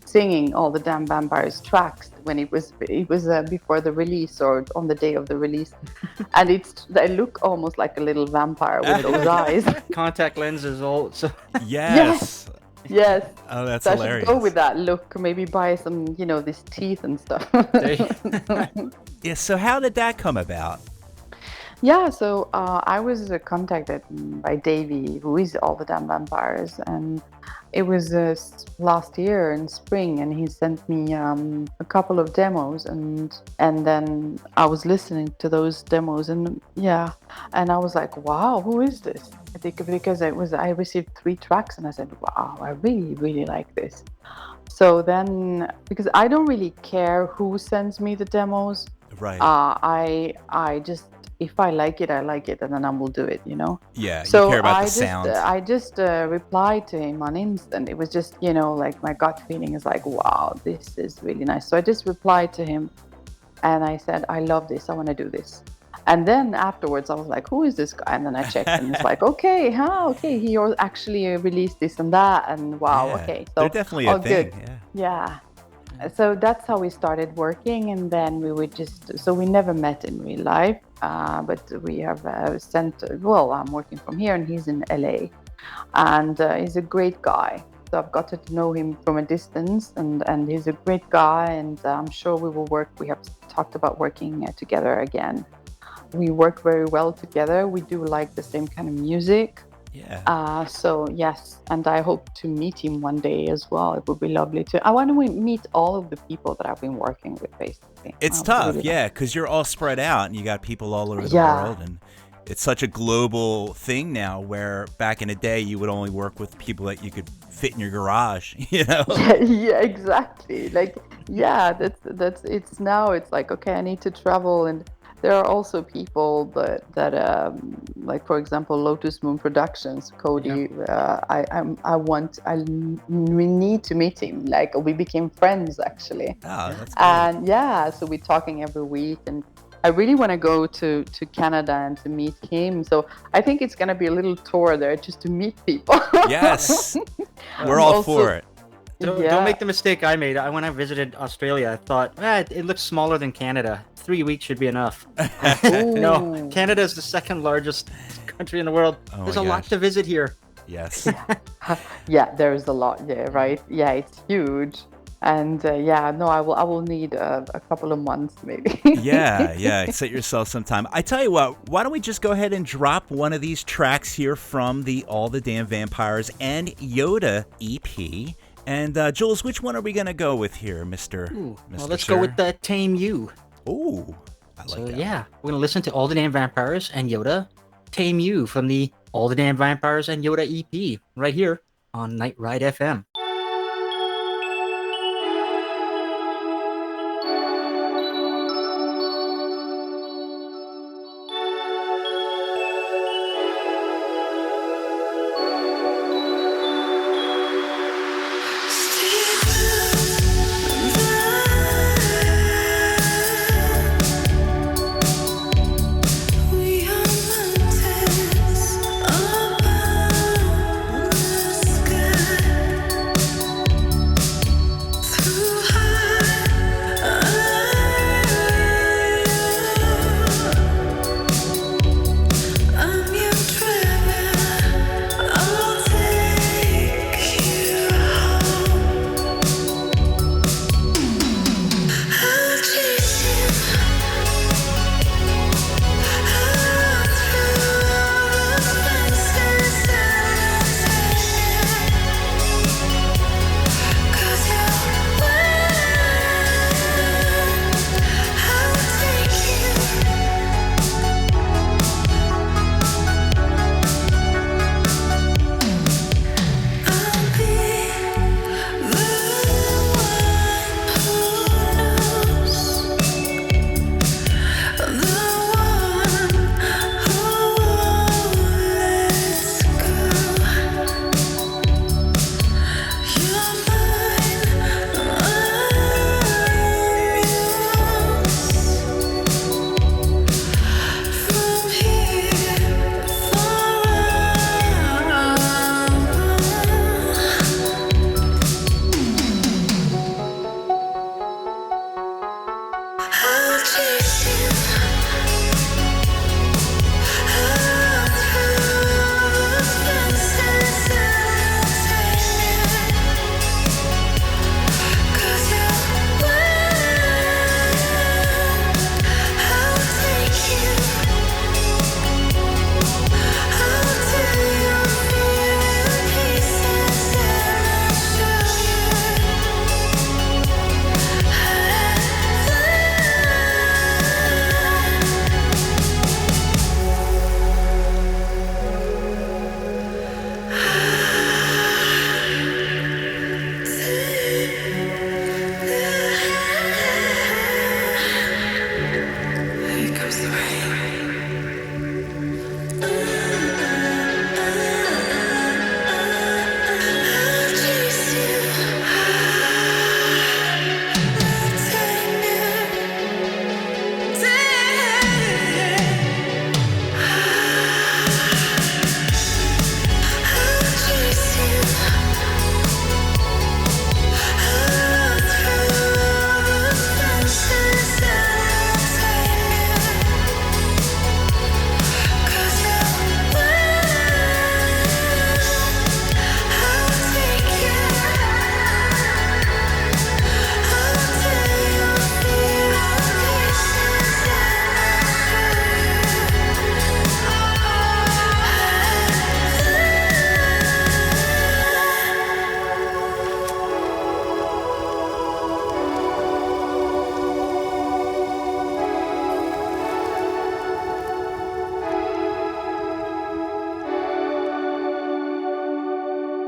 singing All the Damn Vampires tracks when it was before the release or on the day of the release, and I look almost like a little vampire with those eyes. Contact lenses, all. So. Yes. Yes. Oh, that's so hilarious. I should go with that look. Maybe buy some, these teeth and stuff. Yeah. So how did that come about? Yeah, so I was contacted by Davey, who is All the Damn Vampires, and it was last year in spring, and he sent me a couple of demos, and then I was listening to those demos, and I was like, wow, who is this? I think because I received 3 tracks, and I said, wow, I really, really like this. So then, because I don't really care who sends me the demos, right? I just, if I like it, I like it, and then I will do it, Yeah, so you care about the sound. I just replied to him on instant. It was just, like my gut feeling is like, wow, this is really nice. So I just replied to him, and I said, I love this. I want to do this. And then afterwards, I was like, who is this guy? And then I checked, and it's like, okay, he actually released this and that, and wow, okay. So they're definitely a thing. Good. Yeah. So that's how we started working, and then we never met in real life, but we have I'm working from here, and he's in LA, and he's a great guy. So I've got to know him from a distance, and he's a great guy, and I'm sure we will work. We have talked about working together again. We work very well together. We do like the same kind of music. Yeah. So yes, and I hope to meet him one day as well. It would be lovely to. I want to meet all of the people that I've been working with, basically. It's tough, because you're all spread out and you got people all over the world, and it's such a global thing now, where back in the day you would only work with people that you could fit in your garage, you know? Yeah, exactly. Like, yeah, that's it's now. It's like, okay, I need to travel, and there are also people that like, for example, Lotus Moon Productions, Cody. We need to meet him. Like, we became friends actually. Oh, that's great. And yeah, so we're talking every week, and I really want to go to Canada and to meet him. So I think it's gonna be a little tour there just to meet people. Yes, we're all for it. Don't make the mistake I made. When I visited Australia, I thought, it looks smaller than Canada. 3 weeks should be enough. No, Canada is the second largest country in the world. Oh There's my a lot gosh. to visit here. Yes. Yeah, there's a lot. Yeah, right. Yeah, it's huge. And I will need a couple of months maybe. Yeah. Set yourself some time. I tell you what, why don't we just go ahead and drop one of these tracks here from the All the Damn Vampires and Yota EP. And Jules, which one are we gonna go with here, Mr. Well, let's go with the Tame You. Ooh, I like that. Yeah, we're gonna listen to All the Damn Vampires and Yota, Tame You from the All the Damn Vampires and Yota EP right here on Night Ride FM. Above the sky.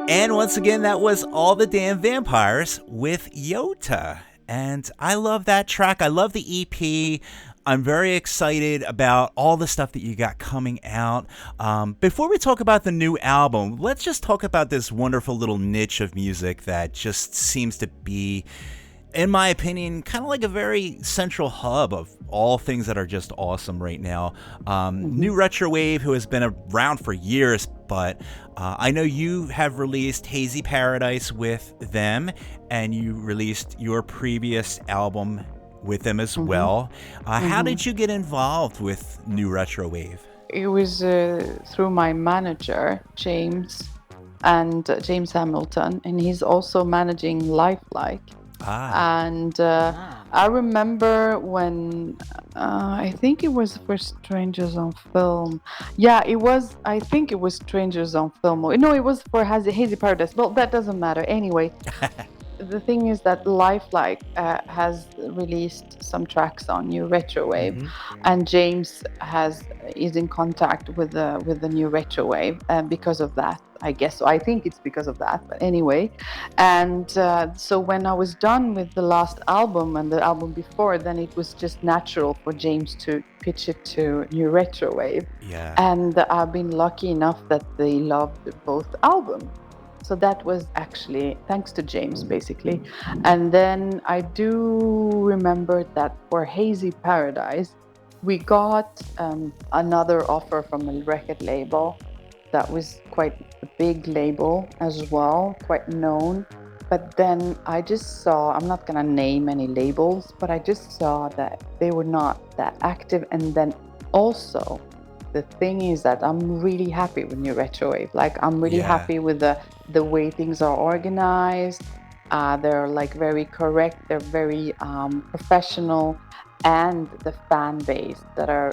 And once again, that was All the Damn Vampires with Yota. And I love that track. I love the EP. I'm very excited about all the stuff that you got coming out. Before we talk about the new album, let's just talk about this wonderful little niche of music that just seems to be, in my opinion, kind of like a very central hub of all things that are just awesome right now. NewRetroWave, who has been around for years, but I know you have released Hazy Paradise with them, and you released your previous album with them as well. How did you get involved with NewRetroWave? It was through my manager, James Hamilton, and he's also managing Lifelike. And I remember when I think it was for Strangers on Film. Yeah, it was. I think it was Strangers on Film. No, it was for Hazy Paradise. Well, that doesn't matter. Anyway, the thing is that Lifelike has released some tracks on NewRetroWave, and James is in contact with the NewRetroWave because of that. I guess so. I think it's because of that. But anyway, and so when I was done with the last album and the album before, then it was just natural for James to pitch it to NewRetroWave. Yeah. And I've been lucky enough that they loved both albums. So that was actually thanks to James, basically. And then I do remember that for Hazy Paradise, we got another offer from a record label that was quite a big label as well, quite known. But then I just saw, I'm not going to name any labels, but I just saw that they were not that active. And then also, the thing is that I'm really happy with NewRetroWave. Like, I'm really happy with the way things are organized. They're like very correct. They're very professional, and the fan base that are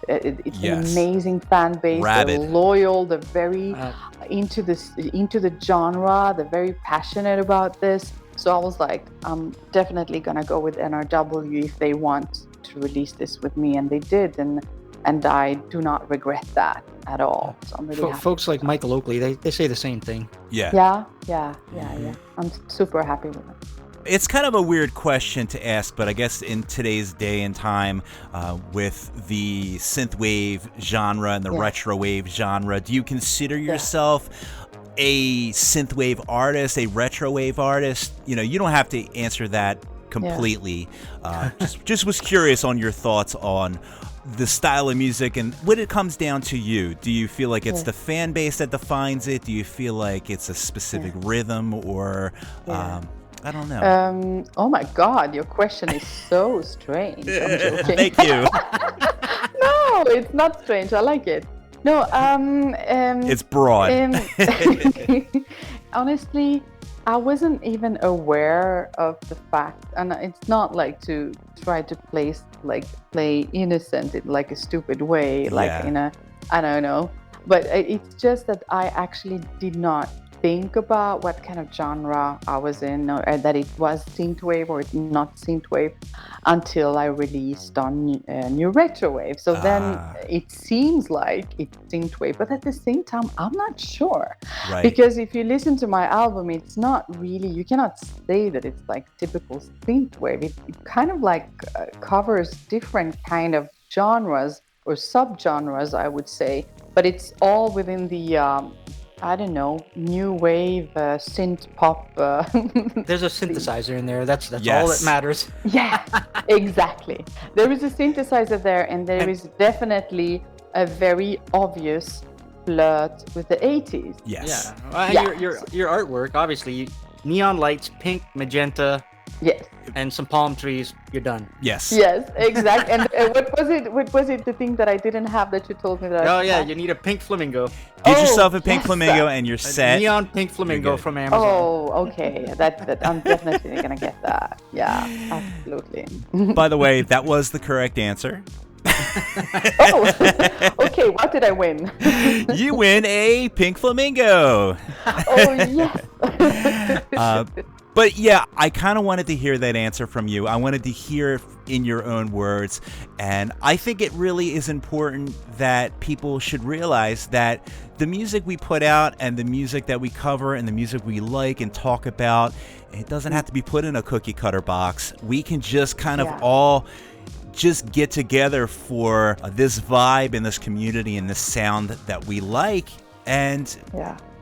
it's an amazing fan base. Rabid. They're loyal. They're very into the genre. They're very passionate about this. So I was like, I'm definitely gonna go with NRW if they want to release this with me, and they did, and I do not regret that at all. So I'm really happy. Folks like Michael Oakley, they say the same thing. Yeah. I'm super happy with it. It's kind of a weird question to ask, but I guess in today's day and time, with the synthwave genre and the retrowave genre, do you consider yourself a synthwave artist, a retrowave artist? You know, you don't have to answer that completely. Just was curious on your thoughts on the style of music and when it comes down to you. Do you feel like it's the fan base that defines it? Do you feel like it's a specific rhythm or... I don't know. Oh my God, your question is so strange. I'm joking. Thank you. No, it's not strange. I like it. No, it's broad. Honestly, I wasn't even aware of the fact, and it's not like to try to play innocent in like a stupid way, like in a, I don't know. But it's just that I actually did not think about what kind of genre I was in, or that it was synthwave or not synthwave, until I released on NewRetroWave. So then it seems like it's synthwave, but at the same time, I'm not sure. Right. Because if you listen to my album, it's not really, you cannot say that it's like typical synthwave. It kind of like covers different kind of genres or subgenres, I would say, but it's all within the I don't know, new wave, synth pop. There's a synthesizer in there. That's all that matters. Yeah, exactly. There is a synthesizer there, and there is definitely a very obvious flirt with the 80s. Yes. Yeah. Your artwork, obviously, neon lights, pink, magenta. Yes. And some palm trees, you're done. Yes. Yes, exactly. And what was it? The thing that I didn't have that you told me that? You need a pink flamingo. Get yourself a pink flamingo and you're set. A neon pink flamingo from Amazon. Oh, okay. That I'm definitely gonna get that. Yeah, absolutely. By the way, that was the correct answer. Oh, okay. What did I win? You win a pink flamingo. Oh yes. But yeah, I kind of wanted to hear that answer from you. I wanted to hear it in your own words. And I think it really is important that people should realize that the music we put out and the music that we cover and the music we like and talk about, it doesn't have to be put in a cookie cutter box. We can just kind of all just get together for this vibe and this community and this sound that we like. And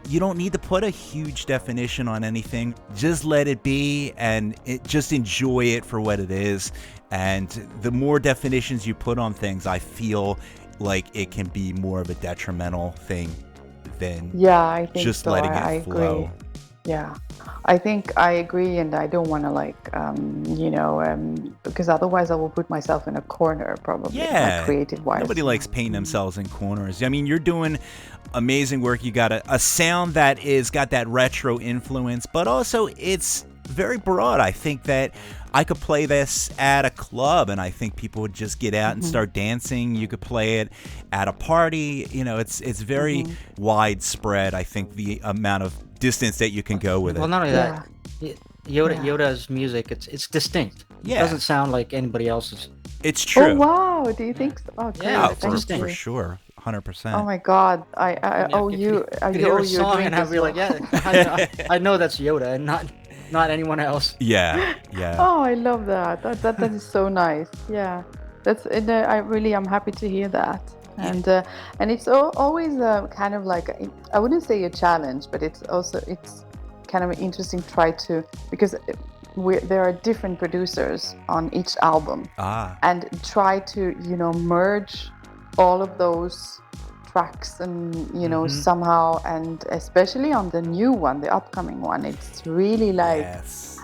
you don't need to put a huge definition on anything. Just let it be and just enjoy it for what it is. And the more definitions you put on things, I feel like it can be more of a detrimental thing than I think just so. letting I it flow. agree. Yeah, I think I agree, and I don't want to because otherwise I will put myself in a corner probably. Creative wise. Nobody likes painting themselves in corners. I mean, you're doing amazing work. You got a sound that is got that retro influence, but also it's very broad. I think that I could play this at a club and I think people would just get out and start dancing. You could play it at a party. It's very widespread. I think the amount of distance that you can go with it. Well, not only that, Yota's music, it's distinct. It doesn't sound like anybody else's. It's true. Oh wow, do you think so? Oh, great. Yeah, for sure. 100%. Oh my God, I owe you. I hear owe a you song drink and I'd as be like, well. I know that's Yota and not anyone else. Yeah. Oh, I love that. That is so nice. Yeah, that's. I'm happy to hear that. And it's always kind of like I wouldn't say a challenge, but it's kind of interesting because there are different producers on each album, and try to merge all of those tracks and somehow, and especially on the new one, the upcoming one, it's really like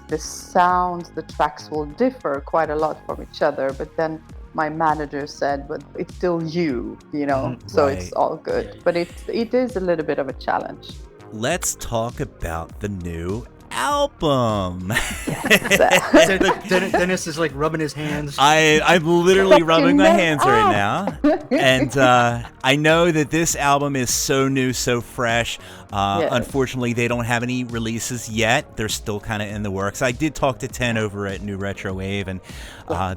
the sounds, the tracks will differ quite a lot from each other, but then my manager said, but it's still so it's all good. But it is a little bit of a challenge. Let's talk about the new album. Dennis is like rubbing his hands. I'm literally rubbing my hands right now. And I know that this album is so new, so fresh. Unfortunately, they don't have any releases yet. They're still kind of in the works. I did talk to 10 over at NewRetroWave, and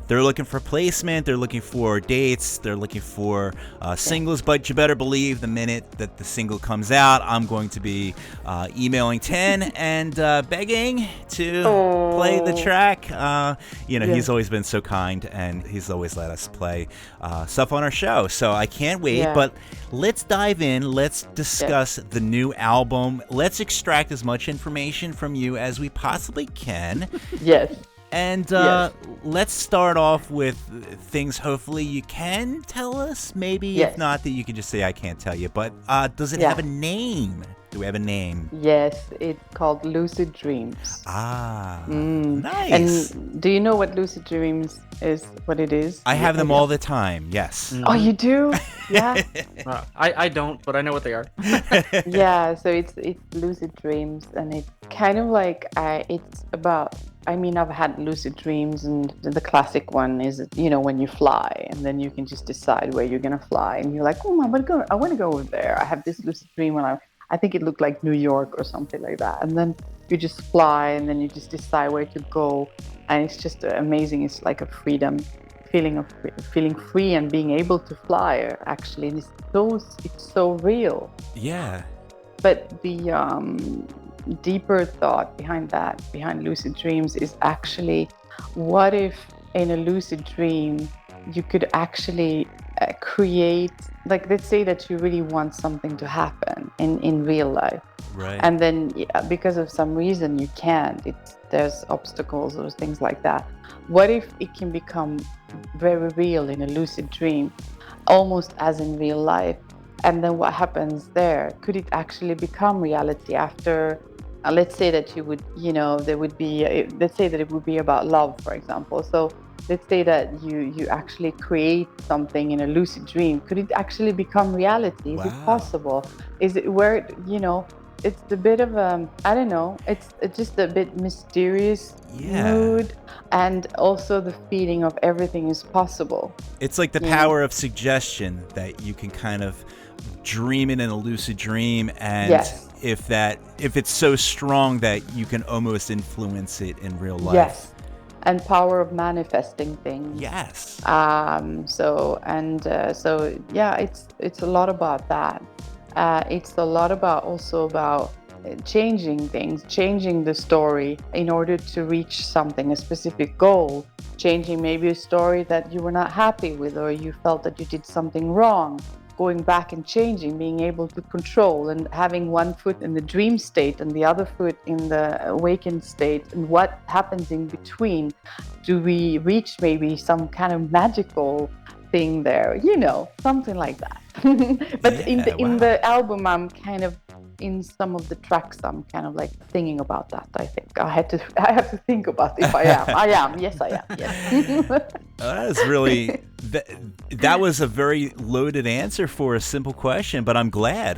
they're looking for placement. They're looking for dates. They're looking for singles. But you better believe the minute that the single comes out, I'm going to be emailing 10 and begging to play the track. He's always been so kind, and he's always let us play stuff on our show. So I can't wait. But let's dive in. Let's discuss the new album. Let's extract as much information from you as we possibly can. Yes. And let's start off with things hopefully you can tell us. Maybe if not, that you can just say I can't tell you. But does it have a name? Do we have a name? Yes, it's called Lucid Dreams. Nice. And do you know what Lucid Dreams is, what it is? I have them all the time, yes. Oh, you do? Yeah. I don't, but I know what they are. Yeah, so it's Lucid Dreams, and it's kind of like, it's about, I've had lucid dreams, and the classic one is, when you fly, and then you can just decide where you're going to fly, and you're like, I want to go over there. I have this lucid dream when I think it looked like New York or something like that. And then you just fly, and then you just decide where to go. And it's just amazing. It's like a feeling of feeling free and being able to fly, actually. And it's so real. Yeah. But the deeper thought behind lucid dreams is actually, what if in a lucid dream you could actually create, like, let's say that you really want something to happen in real life, right? And then because of some reason you can't, there's obstacles or things like that. What if it can become very real in a lucid dream, almost as in real life? And then what happens there? Could it actually become reality after? Let's say that you would, there would be, let's say that it would be about love, for example. So let's say that you actually create something in a lucid dream. Could it actually become reality? Is it possible? Is it where, it's a bit of I don't know. It's just a bit mysterious mood, and also the feeling of everything is possible. It's like the power of suggestion that you can kind of dream it in a lucid dream, and if it's so strong that you can almost influence it in real life. Yes. And power of manifesting things. Yes. So yeah, it's a lot about that. It's a lot about changing things, changing the story in order to reach something, a specific goal, changing maybe a story that you were not happy with, or you felt that you did something wrong, going back and changing, being able to control, and having one foot in the dream state and the other foot in the awakened state, and what happens in between. Do we reach maybe some kind of magical thing there, something like that. But in the album, I'm kind of, in some of the tracks, I'm kind of like thinking about that. I think I have to think about if I am. Yes, I am. Yes. That is really that was a very loaded answer for a simple question, but I'm glad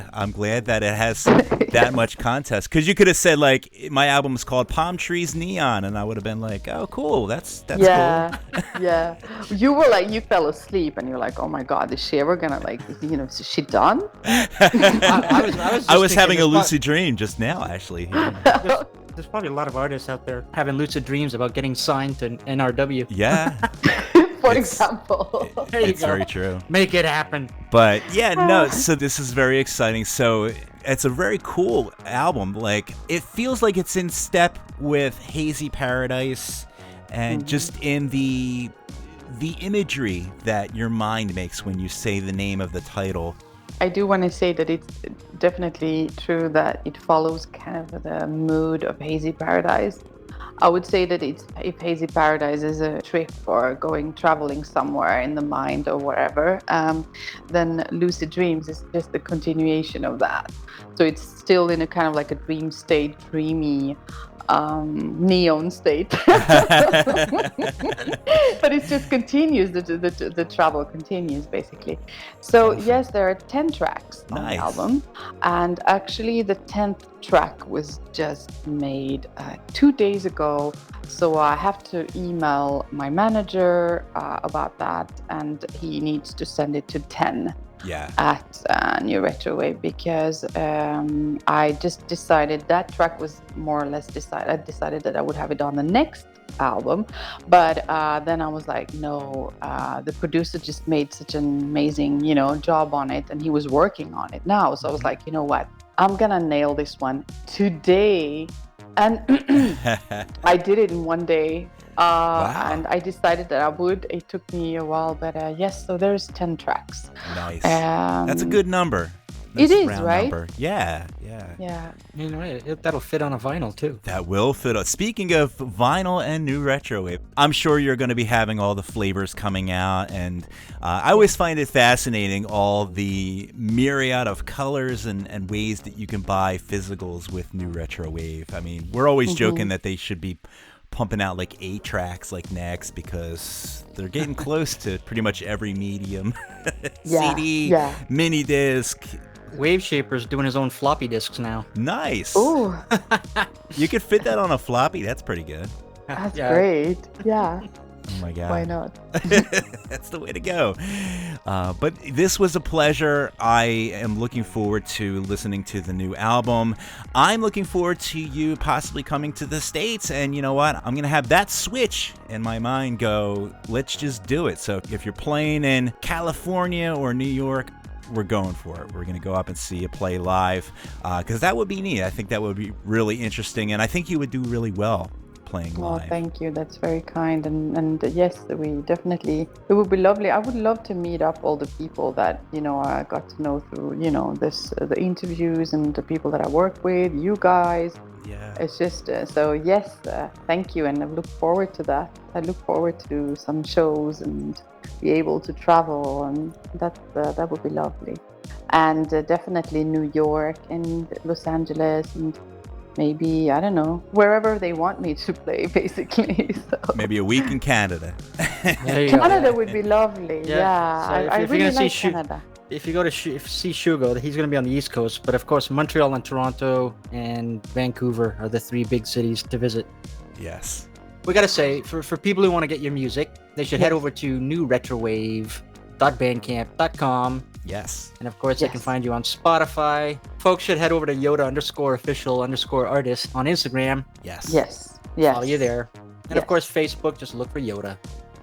that it has that much context, because you could have said like my album is called Palm Trees Neon, and I would have been like, oh cool, that's cool. Yeah. You were like, you fell asleep and you're like, oh my god, is she ever gonna is she done? I was having a lucid dream just now, actually. There's probably a lot of artists out there having lucid dreams about getting signed to NRW. Yeah. For example. It's very true. Make it happen. But yeah, no, so this is very exciting. So it's a very cool album. Like, it feels like it's in step with Hazy Paradise, and just in the imagery that your mind makes when you say the name of the title. I do want to say that it's definitely true that it follows kind of the mood of Hazy Paradise. I would say that if Hazy Paradise is a trip or traveling somewhere in the mind or wherever, then Lucid Dreams is just a continuation of that. So it's still in a kind of like a dream state, dreamy, neon state. But it just continues, the travel continues basically. So yes, there are 10 tracks on the album, and actually the 10th track was just made 2 days ago, so I have to email my manager about that, and he needs to send it to 10 at NewRetroWave, because I just decided that track was more or less decided. I decided that I would have it on the next album, but then I was like, no, the producer just made such an amazing job on it, and he was working on it now, so I was like, you know what, I'm gonna nail this one today. And I did it in one day. And I decided that I would. It took me a while, but yes, so there's 10 tracks. Nice. That's a good number. It is, right? Number. Yeah. You know, that'll fit on a vinyl too. That will fit. Speaking of vinyl and NewRetroWave, I'm sure you're going to be having all the flavors coming out, and I always find it fascinating, all the myriad of colors and ways that you can buy physicals with NewRetroWave. I mean, we're always joking that they should be pumping out like 8 tracks like next, because they're getting close to pretty much every medium. CD, mini disc. Wave Shaper's doing his own floppy disks now. Nice. Ooh. You could fit that on a floppy. That's pretty good. That's great. Yeah. Oh my God. Why not? That's the way to go. But this was a pleasure. I am looking forward to listening to the new album. I'm looking forward to you possibly coming to the States. And you know what? I'm going to have that switch in my mind go, let's just do it. So if you're playing in California or New York, we're going for it. We're going to go up and see you play live, because that would be neat. I think that would be really interesting, and I think you would do really well playing live. Oh, thank you. That's very kind. And yes, we definitely, it would be lovely. I would love to meet up all the people that, I got to know through, the interviews, and the people that I work with, you guys. Yeah. It's just, so yes, thank you. And I look forward to that. I look forward to some shows and be able to travel, and that would be lovely. And definitely New York and Los Angeles, and maybe, I don't know, wherever they want me to play, basically. So. Maybe a week in Canada. Canada would be lovely. Yeah. So I really like Canada. if you go to see Shugo, he's going to be on the East Coast. But of course, Montreal and Toronto and Vancouver are the 3 big cities to visit. Yes. We got to say, for people who want to get your music, they should head over to NewRetroWave.bandcamp.com. Yes. And of course, they can find you on Spotify. Folks should head over to Yota_official_artist on Instagram. Yes. Yes. Yes. Follow you there. And of course, Facebook, just look for Yota.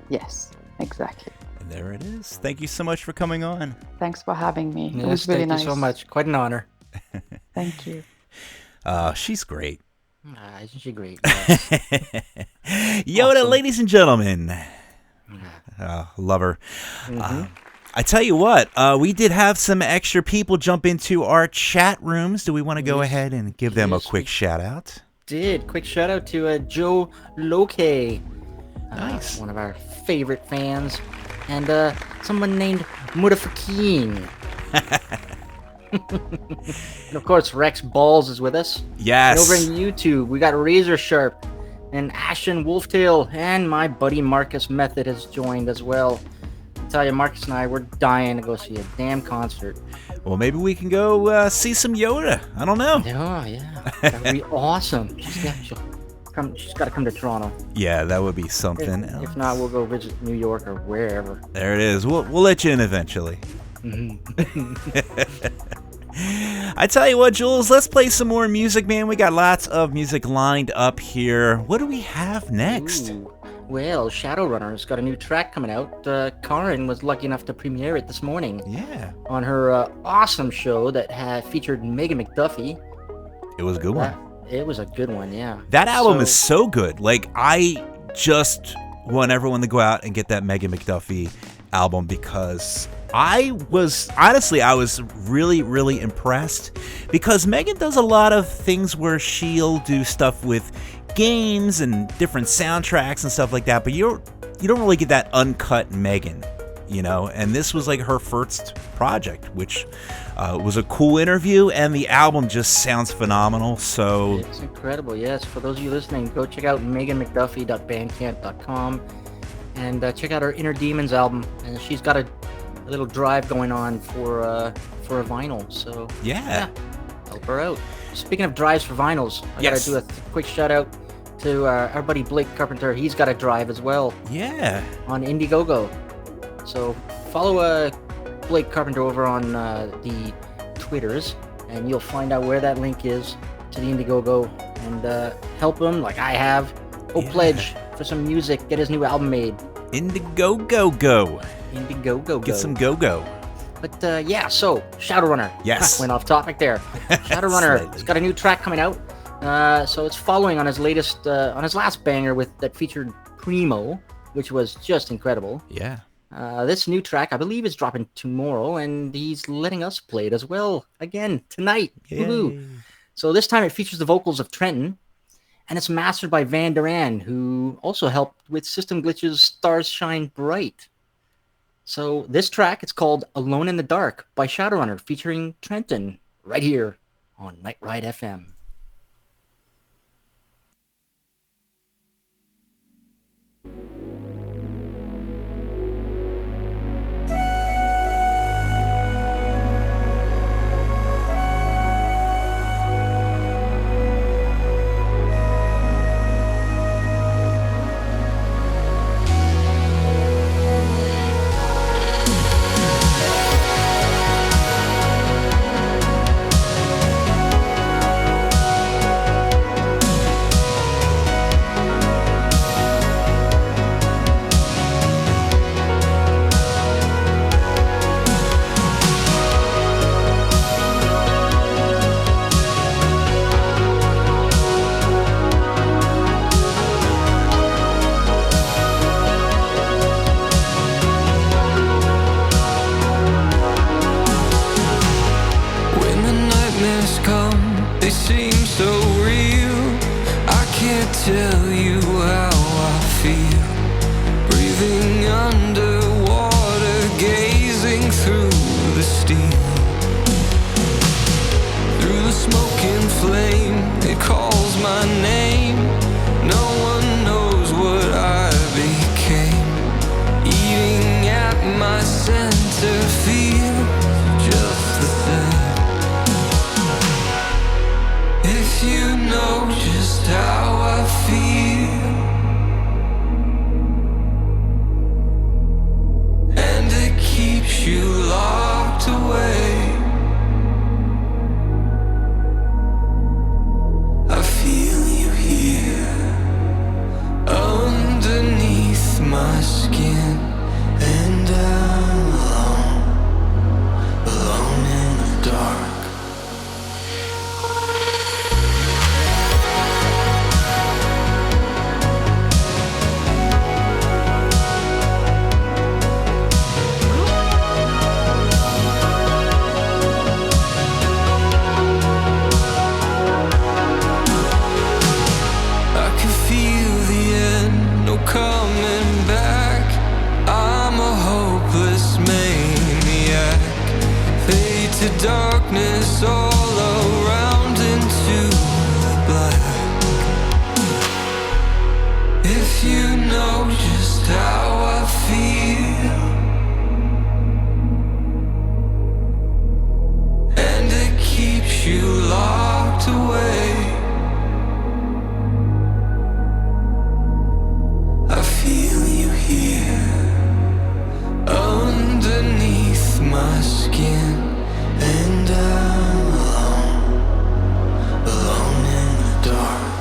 Yes, exactly. And there it is. Thank you so much for coming on. Thanks for having me. Yes, It was really nice. Thank you so much. Quite an honor. Thank you. She's great. Isn't she great? Yes. Yota, Awesome. ladies and gentlemen. Love her. I tell you what, we did have some extra people jump into our chat rooms. Do we want to go ahead and give them a quick shout out? Quick shout out to Joe Loke. Nice. One of our favorite fans. And someone named Mutafakin. And of course, Rex Balls is with us. Yes. And over in YouTube, we got Razor Sharp and Ashen Wolftail, and my buddy Marcus Method has joined as well. I tell you, Marcus and I, we're dying to go see a damn concert. Well, maybe we can go see some Yota. I don't know. Oh, yeah. That would be awesome. She's got to come to Toronto. Yeah, that would be something else. If not, we'll go visit New York or wherever. There it is. We'll let you in eventually. I tell you what, Jules, let's play some more music, man. We got lots of music lined up here. What do we have next? Ooh. Well, Shadowrunner's got a new track coming out. Karen was lucky enough to premiere it this morning. Yeah. On her awesome show that had featured Megan McDuffie. It was a good one. It was a good one, yeah. That album is so good. Like, I just want everyone to go out and get that Megan McDuffie album because I was really, really impressed because Megan does a lot of things where she'll do stuff with games and different soundtracks and stuff like that, but you don't really get that uncut Megan, you know, and this was like her first project, which was a cool interview, and the album just sounds phenomenal. So it's incredible. Yes, for those of you listening, go check out meganmcduffie.bandcamp.com and check out her Inner Demons album, and she's got a little drive going on for a vinyl, so yeah, help her out. Speaking of drives for vinyls, I gotta do a quick shout out to our buddy Blake Carpenter. He's got a drive as well. Yeah. On Indiegogo. So follow Blake Carpenter over on the Twitters, and you'll find out where that link is to the Indiegogo, and help him like I have. Pledge for some music. Get his new album made. Indiegogo. Get some go-go. But so Shadowrunner. Yes. Went off topic there. Shadowrunner has got a new track coming out. So it's following on his last banger that featured Primo, which was just incredible. Yeah. This new track, I believe, is dropping tomorrow, and he's letting us play it as well again tonight. Woohoo! So this time it features the vocals of Trenton, and it's mastered by Van Duran, who also helped with System Glitch's Stars Shine Bright. So this track, it's called Alone in the Dark by Shadowrunner, featuring Trenton, right here on Night Ride FM. Tell you how I feel, breathing underwater, gazing through the steel, through the smoke and flame. It calls my name. No one knows what I became, eating at my center field. you locked away. I feel you here underneath my skin, and I'm alone in the dark.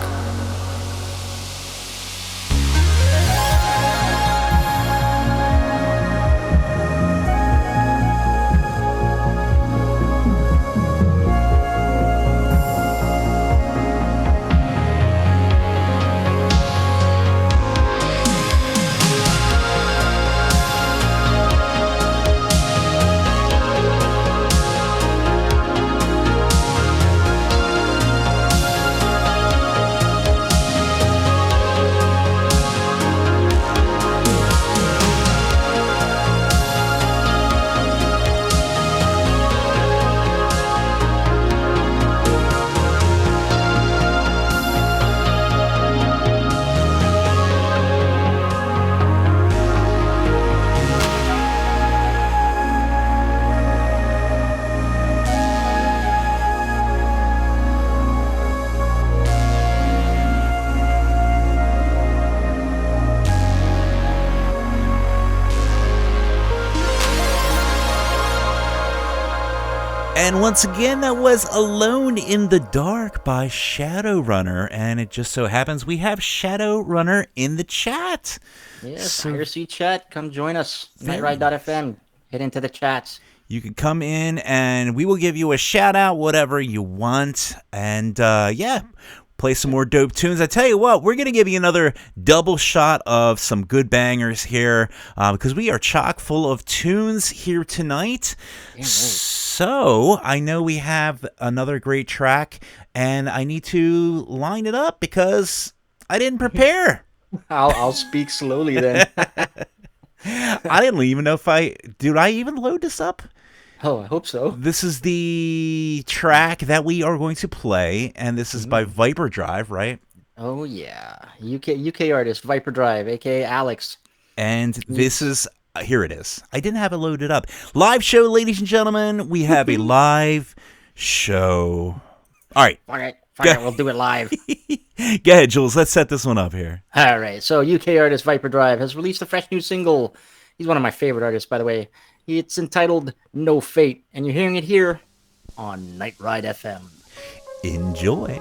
And once again, that was Alone in the Dark by Shadowrunner. And it just so happens we have Shadowrunner in the chat. Yes, IRC chat, come join us. Nightride.fm. Head into the chats. You can come in and we will give you a shout out, whatever you want. And yeah, play some more dope tunes. I tell you what, we're going to give you another double shot of some good bangers here because we are chock full of tunes here tonight. Yeah, so I know we have another great track and I need to line it up because I didn't prepare. I'll speak slowly then. I didn't even know did I even load this up? Oh, I hope so. This is the track that we are going to play, and this is by Viper Drive, right? Oh yeah, UK artist Viper Drive, aka Alex. And this is here it is. I didn't have it loaded up. Live show, ladies and gentlemen. We have a live show. All right. Fine, we'll do it live. Go ahead, Jules. Let's set this one up here. All right. So UK artist Viper Drive has released a fresh new single. He's one of my favorite artists, by the way. It's entitled No Fate, and you're hearing it here on Night Ride FM. Enjoy.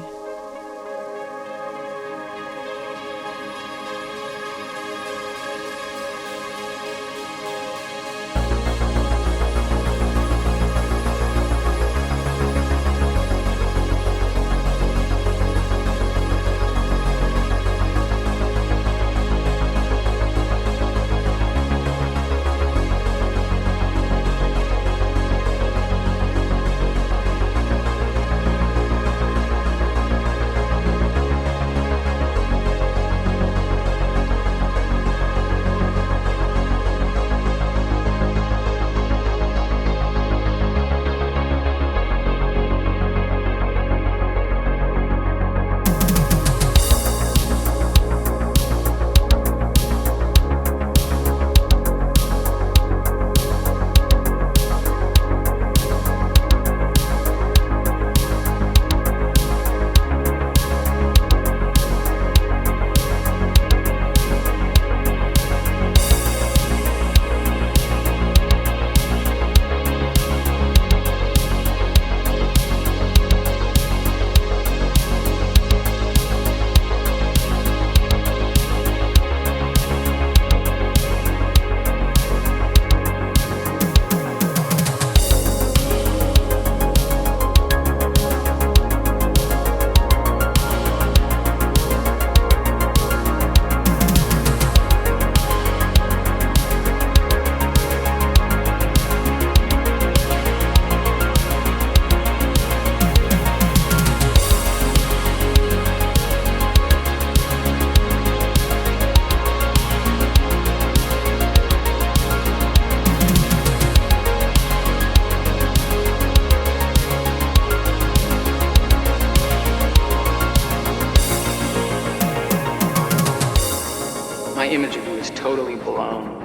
image of you is totally blown.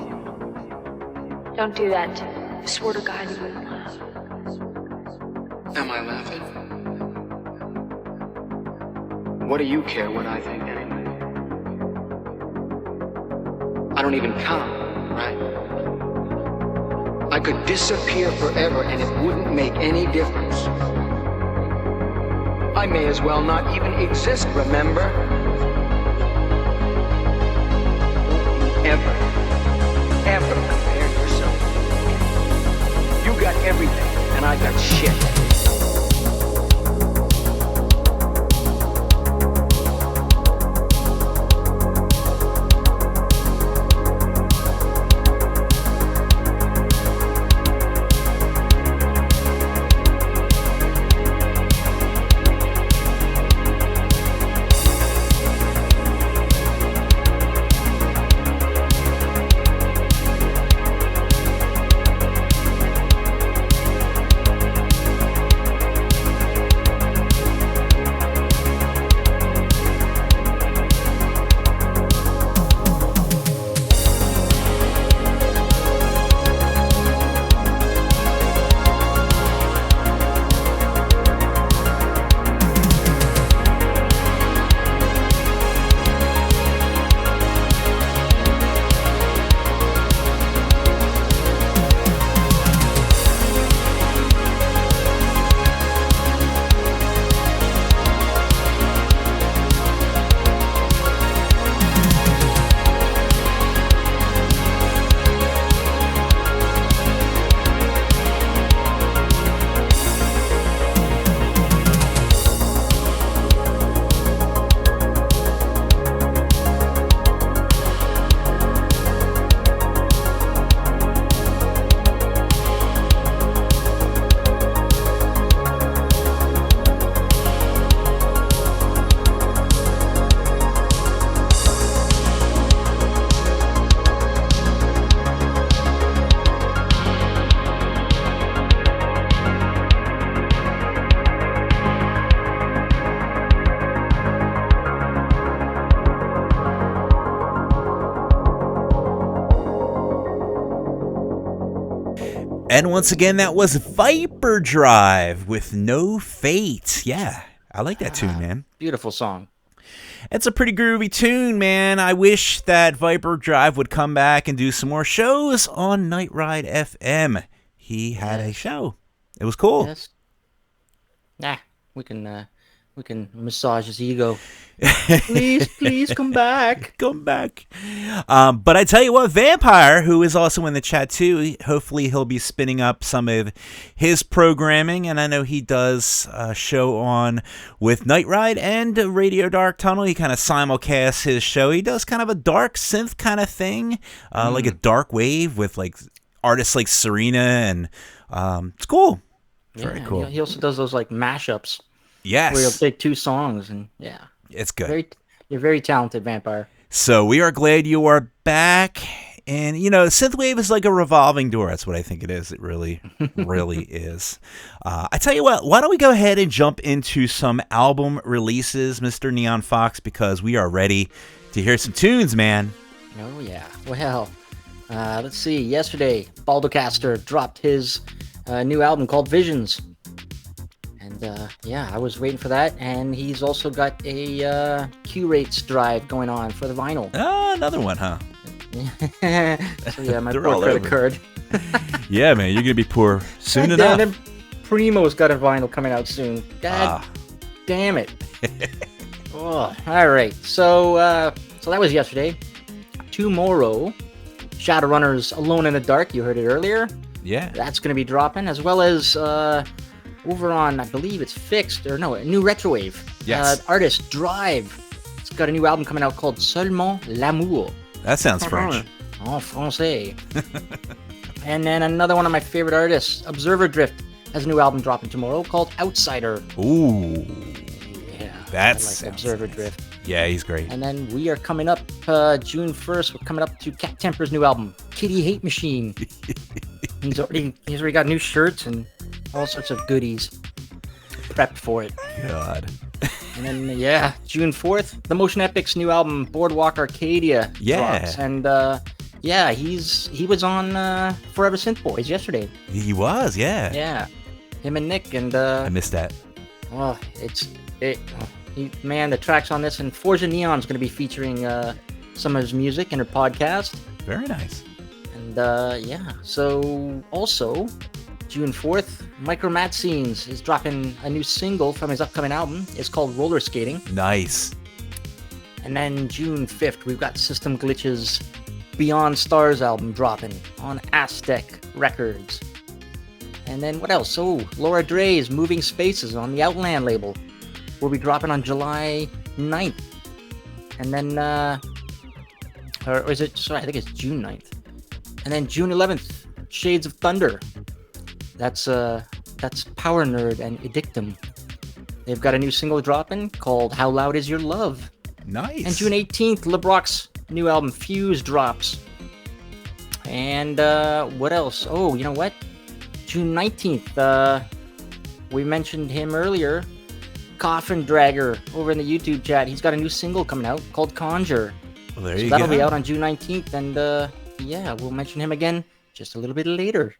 Don't do that to me. I swear to God you wouldn't laugh. Am I laughing? What do you care what I think anyway? I don't even count, right? I could disappear forever and it wouldn't make any difference. I may as well not even exist, remember? Ever compare yourself. You got everything, and I got shit. And once again, that was Viper Drive with No Fate. Yeah, I like that tune, man. Beautiful song. It's a pretty groovy tune, man. I wish that Viper Drive would come back and do some more shows on Night Ride FM. He had a show. It was cool. Yes. Nah, we can massage his ego. Please come back. Come back. But I tell you what, Vampire, who is also in the chat too, hopefully he'll be spinning up some of his programming. And I know he does a show on with Night Ride and Radio Dark Tunnel. He kind of simulcasts his show. He does kind of a dark synth kind of thing, like a dark wave with like artists like Serena. And it's cool. Very cool. He also does those like mashups. Yes. Where he'll take two songs and it's good. You're very talented, Vampire. So we are glad you are back. And, you know, Synthwave is like a revolving door. That's what I think it is. It really, really is. I tell you what, why don't we go ahead and jump into some album releases, Mr. Neon Fawkes, because we are ready to hear some tunes, man. Oh, yeah. Well, let's see. Yesterday, Baldocaster dropped his new album called Visions. And I was waiting for that, and he's also got a Q-Rates drive going on for the vinyl. Oh, another one, huh? So yeah, my poor credit card. Yeah, man, you're gonna be poor soon enough. Then Primo's got a vinyl coming out soon. God damn it! Oh, all right, so that was yesterday. Tomorrow, Shadowrunner's Alone in the Dark. You heard it earlier. Yeah, that's gonna be dropping, as well as over on, I believe it's NewRetroWave. Yes. Artist Drive. It's got a new album coming out called Seulement l'amour. That sounds French. En français. And then another one of my favorite artists, Observer Drift, has a new album dropping tomorrow called Outsider. Ooh. Yeah. That's I like Observer Drift. Yeah, he's great. And then we are coming up June 1st. We're coming up to Cat Temper's new album, Kitty Hate Machine. He's already got new shirts and all sorts of goodies prepped for it. God. And then, June 4th, the Motion Epic's new album, Boardwalk Arcadia, drops. And, he was on Forever Synth Boys yesterday. He was, yeah. Yeah. Him and Nick, and... I missed that. Oh, Man, the tracks on this, and Forza Neon's going to be featuring some of his music in her podcast. Very nice. And yeah, so also June 4th, Micro Matt Scenes is dropping a new single from his upcoming album. It's called Roller Skating. Nice. And then June 5th, we've got System Glitch's Beyond Stars album dropping on Aztec Records. And then what else? Oh, Laura Dre's Moving Spaces on the Outland label will be dropping on July 9th. And then, or is it, sorry, I think it's June 9th. And then June 11th, Shades of Thunder. That's Power Nerd and Addictum. They've got a new single dropping called How Loud Is Your Love? Nice. And June 18th, LeBrock's new album Fuse drops. And what else? Oh, you know what? June 19th, we mentioned him earlier. Coffin Dragger over in the YouTube chat. He's got a new single coming out called Conjure. Well, there so you that'll go. be out on June 19th. And yeah, we'll mention him again just a little bit later.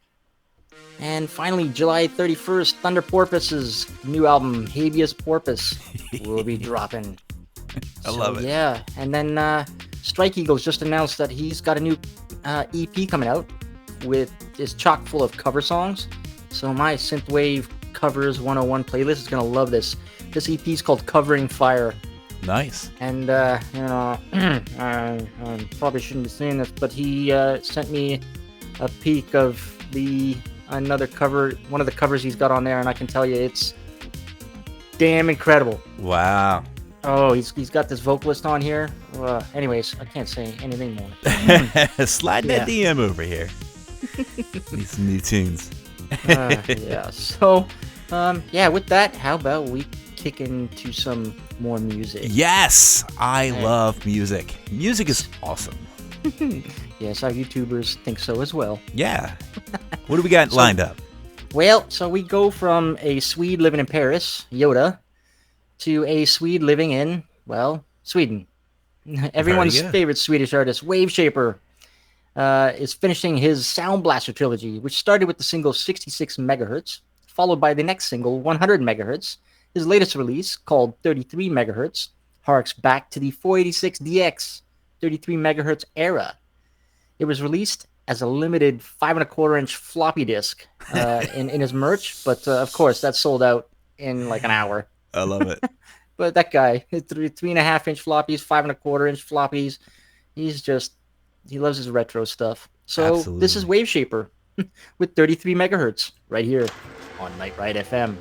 And finally, July 31st, Thunder Porpoise's new album, Habeas Porpoise, will be dropping. I love it. Yeah, and then Strike Eagles just announced that he's got a new EP coming out with is chock full of cover songs. So my Synthwave Covers 101 playlist is gonna love this. This EP is called Covering Fire. Nice. And you know, I probably shouldn't be saying this, but he sent me a peek of another cover, one of the covers he's got on there, and I can tell you it's damn incredible. Wow. Oh, he's got this vocalist on here. Anyways, I can't say anything more. Slide that DM over here. Need some new tunes. Yeah. So, yeah. With that, how about we kick into some more music? Yes, I love music. Music is awesome. Yes, our YouTubers think so as well. Yeah. What do we got lined up? Well, so we go from a Swede living in Paris, Yota, to a Swede living in, well, Sweden. Everyone's favorite Swedish artist, Wave Shaper, is finishing his Sound Blaster trilogy, which started with the single 66 megahertz, followed by the next single, 100 megahertz. His latest release, called 33 megahertz, harks back to the 486 DX 33 megahertz era. It was released as a limited 5.25-inch floppy disk in his merch, but of course that sold out in like an hour. I love it. But that guy, 3.5-inch floppies, 5.25-inch floppies, he loves his retro stuff. So Absolutely. This is Wave Shaper with 33 megahertz right here on Night Ride FM.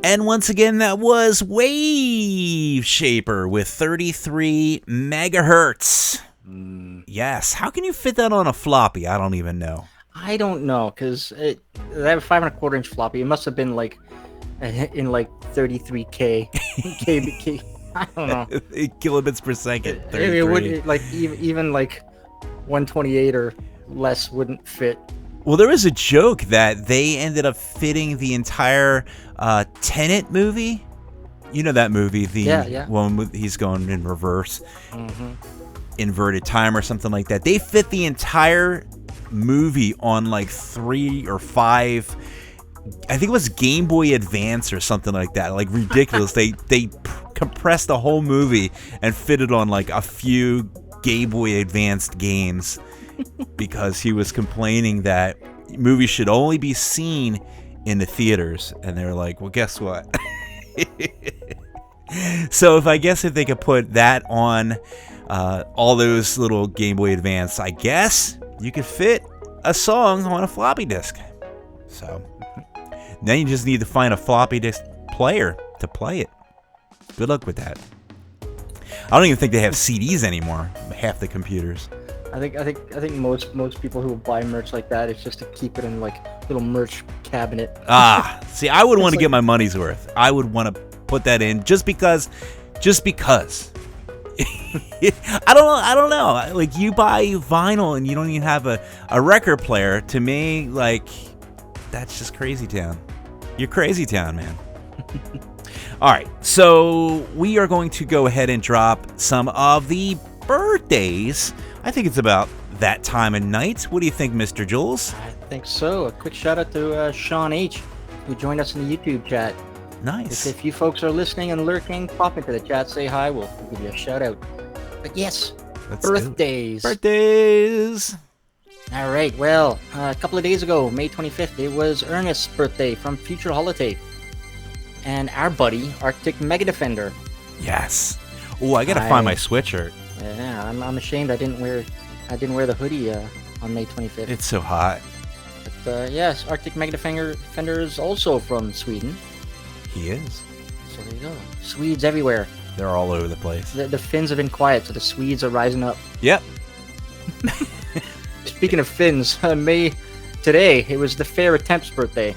And once again, that was Wave Shaper with 33 megahertz. Yes. How can you fit that on a floppy? I don't even know. I don't know, because they have a 5.25 inch floppy. It must have been like in like 33K. KBK. I don't know. Kilobits per second. It would, like, even like 128 or less wouldn't fit. Well, there was a joke that they ended up fitting the entire Tenet movie. You know that movie, the one with he's going in reverse, inverted time or something like that. They fit the entire movie on like 3 or 5. I think it was Game Boy Advance or something like that. Like ridiculous. they compressed the whole movie and fit it on like a few Game Boy Advanced games. Because he was complaining that movies should only be seen in the theaters. And they were like, well, guess what? So if they could put that on all those little Game Boy Advance, I guess you could fit a song on a floppy disk. So then you just need to find a floppy disk player to play it. Good luck with that. I don't even think they have CDs anymore, half the computers. I think most people who buy merch like that, it's just to keep it in like little merch cabinet. See, I would want to get my money's worth. I would want to put that in just because. I don't know. Like, you buy vinyl and you don't even have a record player. To me, like, that's just crazy town. You're crazy town, man. All right, so we are going to go ahead and drop some of the birthdays. I think it's about that time of night. What do you think, Mr. Jules? I think so. A quick shout out to Sean H, who joined us in the YouTube chat. Nice. If you folks are listening and lurking, pop into the chat, say hi. We'll give you a shout out. But yes, birthdays. Birthdays. All right. Well, a couple of days ago, May 25th, it was Ernest's birthday from Future Holotape, and our buddy Arctic Mega Defender. Yes. Oh, I gotta find my sweatshirt. Yeah, I'm ashamed I didn't wear the hoodie on May 25th. It's so hot. But yes, Arctic Mega Defender is also from Sweden. He is. So there you go. Swedes everywhere. They're all over the place. The Finns have been quiet, so the Swedes are rising up. Yep. Speaking of Finns, today it was the Fair Attempt's birthday.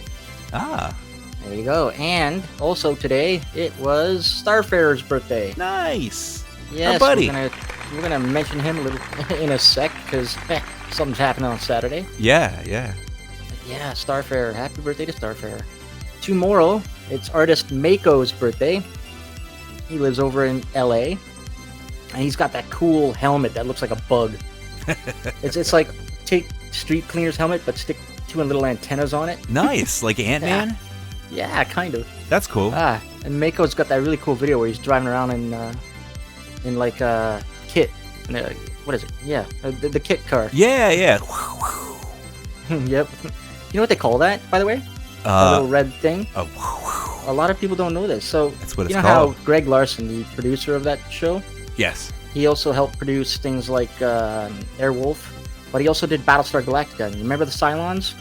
Ah. There you go. And also today it was Starfarer's birthday. Nice. Yes, our buddy. We're gonna mention him a little in a sec because something's happening on Saturday. Yeah. But yeah, Starfarer. Happy birthday to Starfarer. Tomorrow it's artist Mako's birthday. He lives over in LA, and he's got that cool helmet that looks like a bug. It's like take street cleaner's helmet but stick 2 little antennas on it. Nice, like Ant-Man. Yeah, kind of. That's cool. And Mako's got that really cool video where he's driving around in like a kit. What is it? Yeah, the kit car. Yeah. Yep. You know what they call that, by the way? A little red thing. A lot of people don't know this. So that's what it's called. You know how Greg Larson, the producer of that show? Yes. He also helped produce things like Airwolf, but he also did Battlestar Galactica. You remember the Cylons?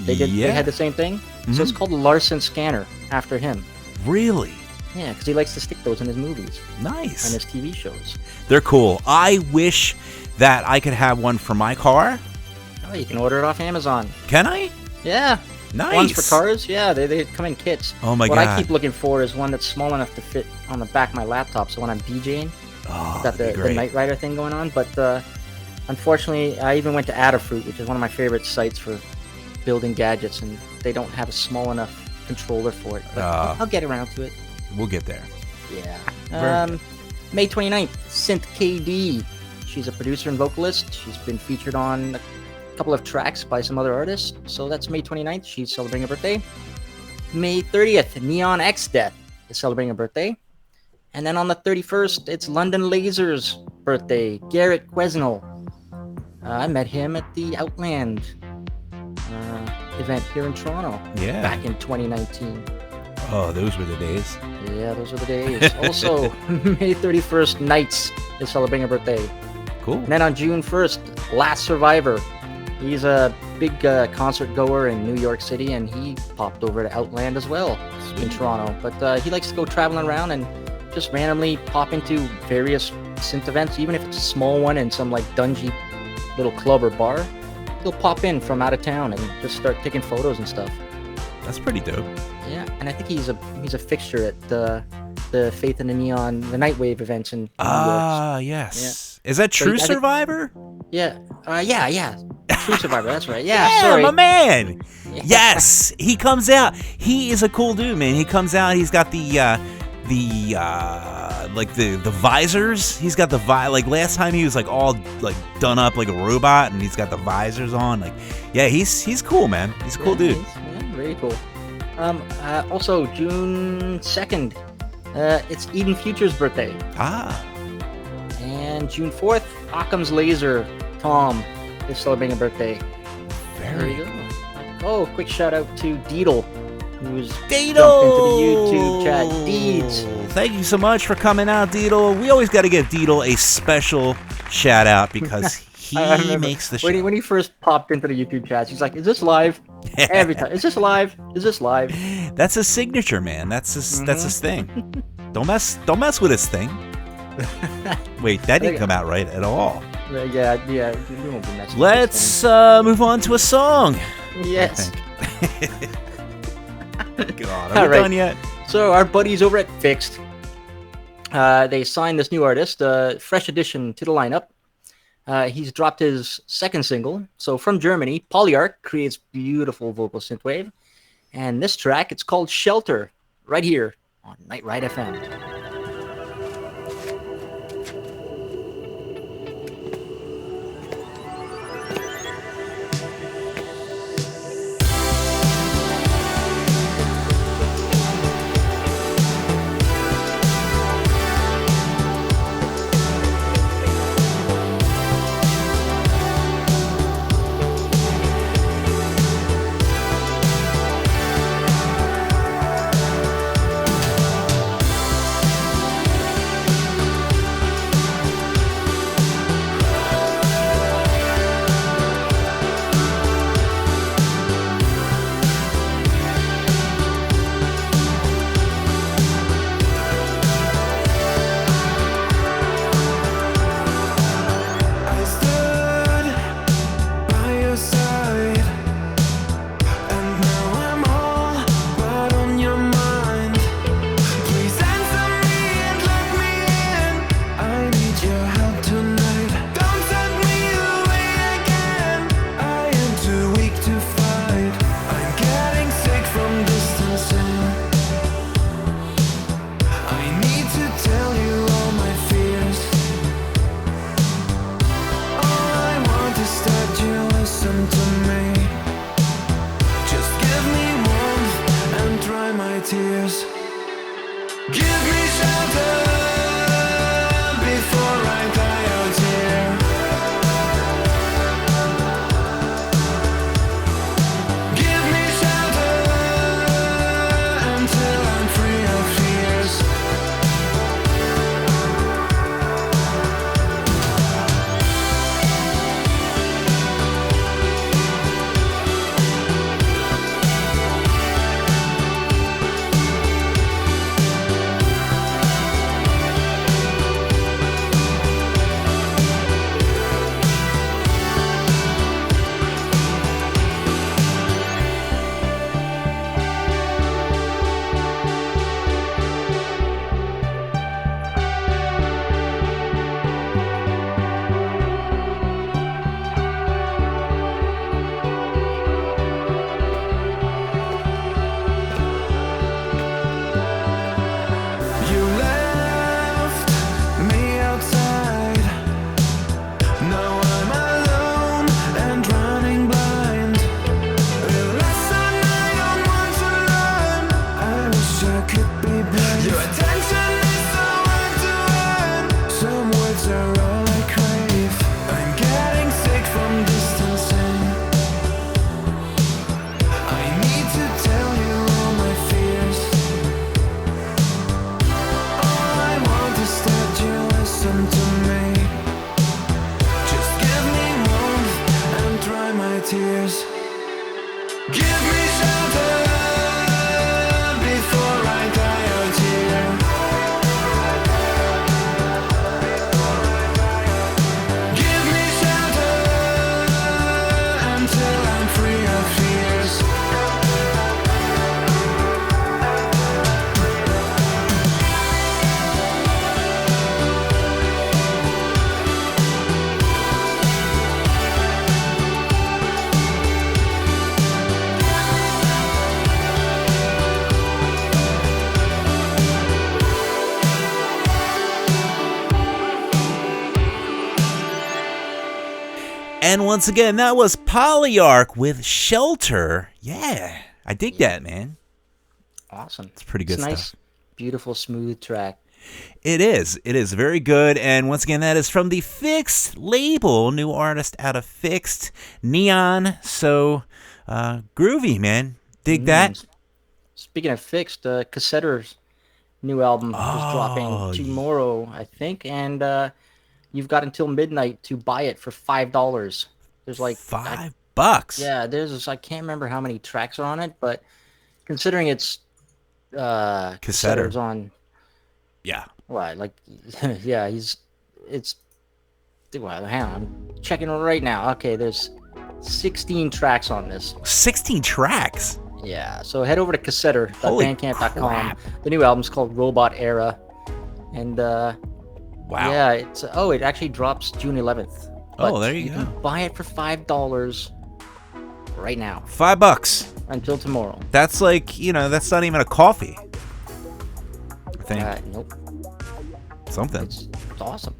They had the same thing. Mm-hmm. So it's called the Larson Scanner after him. Really? Yeah, because he likes to stick those in his movies. Nice. And his TV shows. They're cool. I wish that I could have one for my car. Oh, you can order it off Amazon. Can I? Yeah. Nice. Ones for cars, yeah, they come in kits. Oh my God. God. What I keep looking for is one that's small enough to fit on the back of my laptop. So when I'm DJing, got the Knight Rider thing going on. But unfortunately, I even went to Adafruit, which is one of my favorite sites for building gadgets, and they don't have a small enough controller for it. But I'll get around to it. We'll get there. Yeah. May 29th, Synth KD. She's a producer and vocalist. She's been featured on a couple of tracks by some other artists. So that's May 29th. She's celebrating her birthday. May 30th, Neon X Death is celebrating her birthday. And then on the 31st, it's London Laser's birthday, Garrett Quesnel. I met him at the Outland event here in Toronto back in 2019. Oh, those were the days. Yeah, those were the days. Also, May 31st, Knights is celebrating her birthday. Cool. And then on June 1st, Last Survivor He's a big concert goer in New York City, and he popped over to Outland as well in Toronto. But he likes to go traveling around and just randomly pop into various synth events, even if it's a small one in some like dungy little club or bar. He'll pop in from out of town and just start taking photos and stuff. That's pretty dope. Yeah, and I think he's a fixture at the Faith in the Neon, the Nightwave events in New York. Yes. Yeah. Is that True Survivor? Yeah. Yeah. True Survivor, that's right. Yeah, yeah, sorry. My man. Yes, he comes out. He is a cool dude, man. He comes out. He's got the visors. He's got the like last time he was like all like done up like a robot, and he's got the visors on. Like, yeah, he's cool, man. He's a cool dude. Yeah, very cool. Also June 2nd, it's Eden Future's birthday. And June 4th, Occam's Laser Tom is celebrating a birthday. There you go. Oh, quick shout out to Deedle, who's jumped into the YouTube chat. Deeds, thank you so much for coming out, Deedle. We always got to give Deedle a special shout out because he makes the show. When he first popped into the YouTube chat, he's like, "Is this live?" Every time, "Is this live? Is this live?" That's his signature, man. That's his thing. Don't mess with his thing. Wait, that didn't come out right at all. Yeah. We won't be messing. Let's move on to a song. Yes. God, are we done yet? So our buddies over at Fixed, they signed this new artist, fresh addition to the lineup. He's dropped his second single. So from Germany, Polyarch creates beautiful vocal synthwave, and this track, it's called Shelter, right here on Night Ride FM. And once again, that was Polyarch with Shelter. Yeah, I dig that, man. Awesome. It's pretty good It's stuff. nice, beautiful, smooth track. It is very good. And once again, that is from the Fixed label, new artist out of Fixed, Neon. So groovy, man. Dig that. Speaking of Fixed, Cassetter's new album is dropping tomorrow, I think, and you've got until midnight to buy it for $5. There's like $5. Yeah, I can't remember how many tracks are on it, but considering it's Cassetter's on. Yeah. What? Like, yeah, well, hang on, I'm checking right now. Okay, there's 16 tracks on this. 16 tracks? Yeah, so head over to cassetter.bandcamp.com. The new album's called Robot Era. And, wow. Yeah, it actually drops June 11th. Oh, there you go. You can buy it for $5 right now. $5. Until tomorrow. That's like, that's not even a coffee. I think. Nope. Something. It's awesome.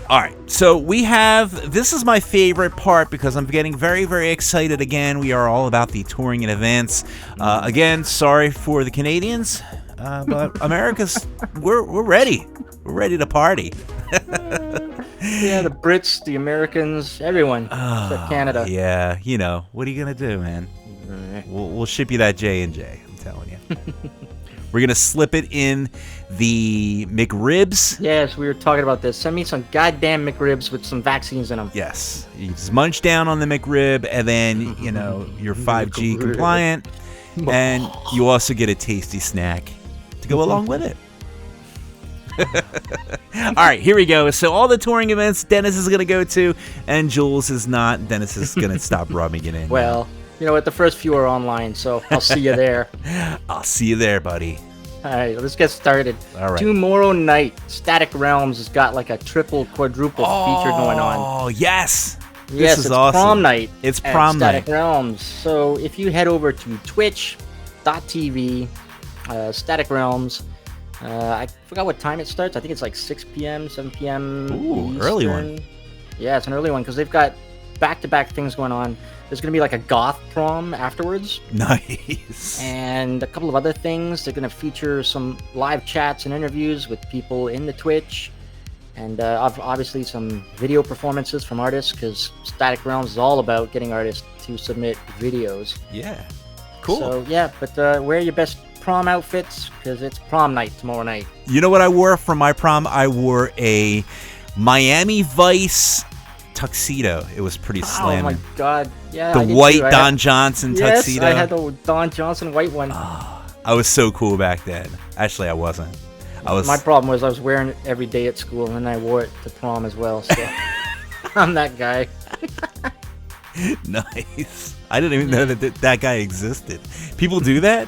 All right, so this is my favorite part because I'm getting very, very excited again. We are all about the touring and events. Again, sorry for the Canadians, but America's, we're ready. We're ready to party. Yeah, the Brits, the Americans, everyone except Canada. Yeah, what are you going to do, man? We'll ship you that J&J, I'm telling you. We're going to slip it in the McRibs. Yes, we were talking about this. Send me some goddamn McRibs with some vaccines in them. Yes. You just munch down on the McRib, and then, you're 5G compliant, and you also get a tasty snack to go along with it. All right, here we go. So all the touring events Dennis is going to go to, and Jules is not. Dennis is going to stop rubbing it in. Well, you know what? The first few are online, so I'll see you there. I'll see you there, buddy. All right, let's get started. All right. Tomorrow night, Static Realms has got like a triple, quadruple feature going on. Oh, yes. Yes, this is it's awesome. prom night. It's prom night. Static Realms. So if you head over to twitch.tv, Static Realms, I forgot what time it starts. I think it's like 6 p.m., 7 p.m. Ooh, Eastern. early one. Yeah, it's an early one because they've got back-to-back things going on. There's going to be like a goth prom afterwards. Nice. And a couple of other things. They're going to feature some live chats and interviews with people in the Twitch. And obviously some video performances from artists because Static Realms is all about getting artists to submit videos. Yeah. Cool. So, yeah, but wear your best prom outfits because it's prom night tomorrow night. You know what I wore for my prom? I wore a Miami Vice tuxedo. It was pretty slamming. Oh my god. Yeah. The white Don Johnson tuxedo. Yes, I had the Don Johnson white one. I was so cool back then. Actually, I wasn't. My problem was I was wearing it every day at school and then I wore it to prom as well. So I'm that guy. Nice. I didn't even know that guy existed. People do that?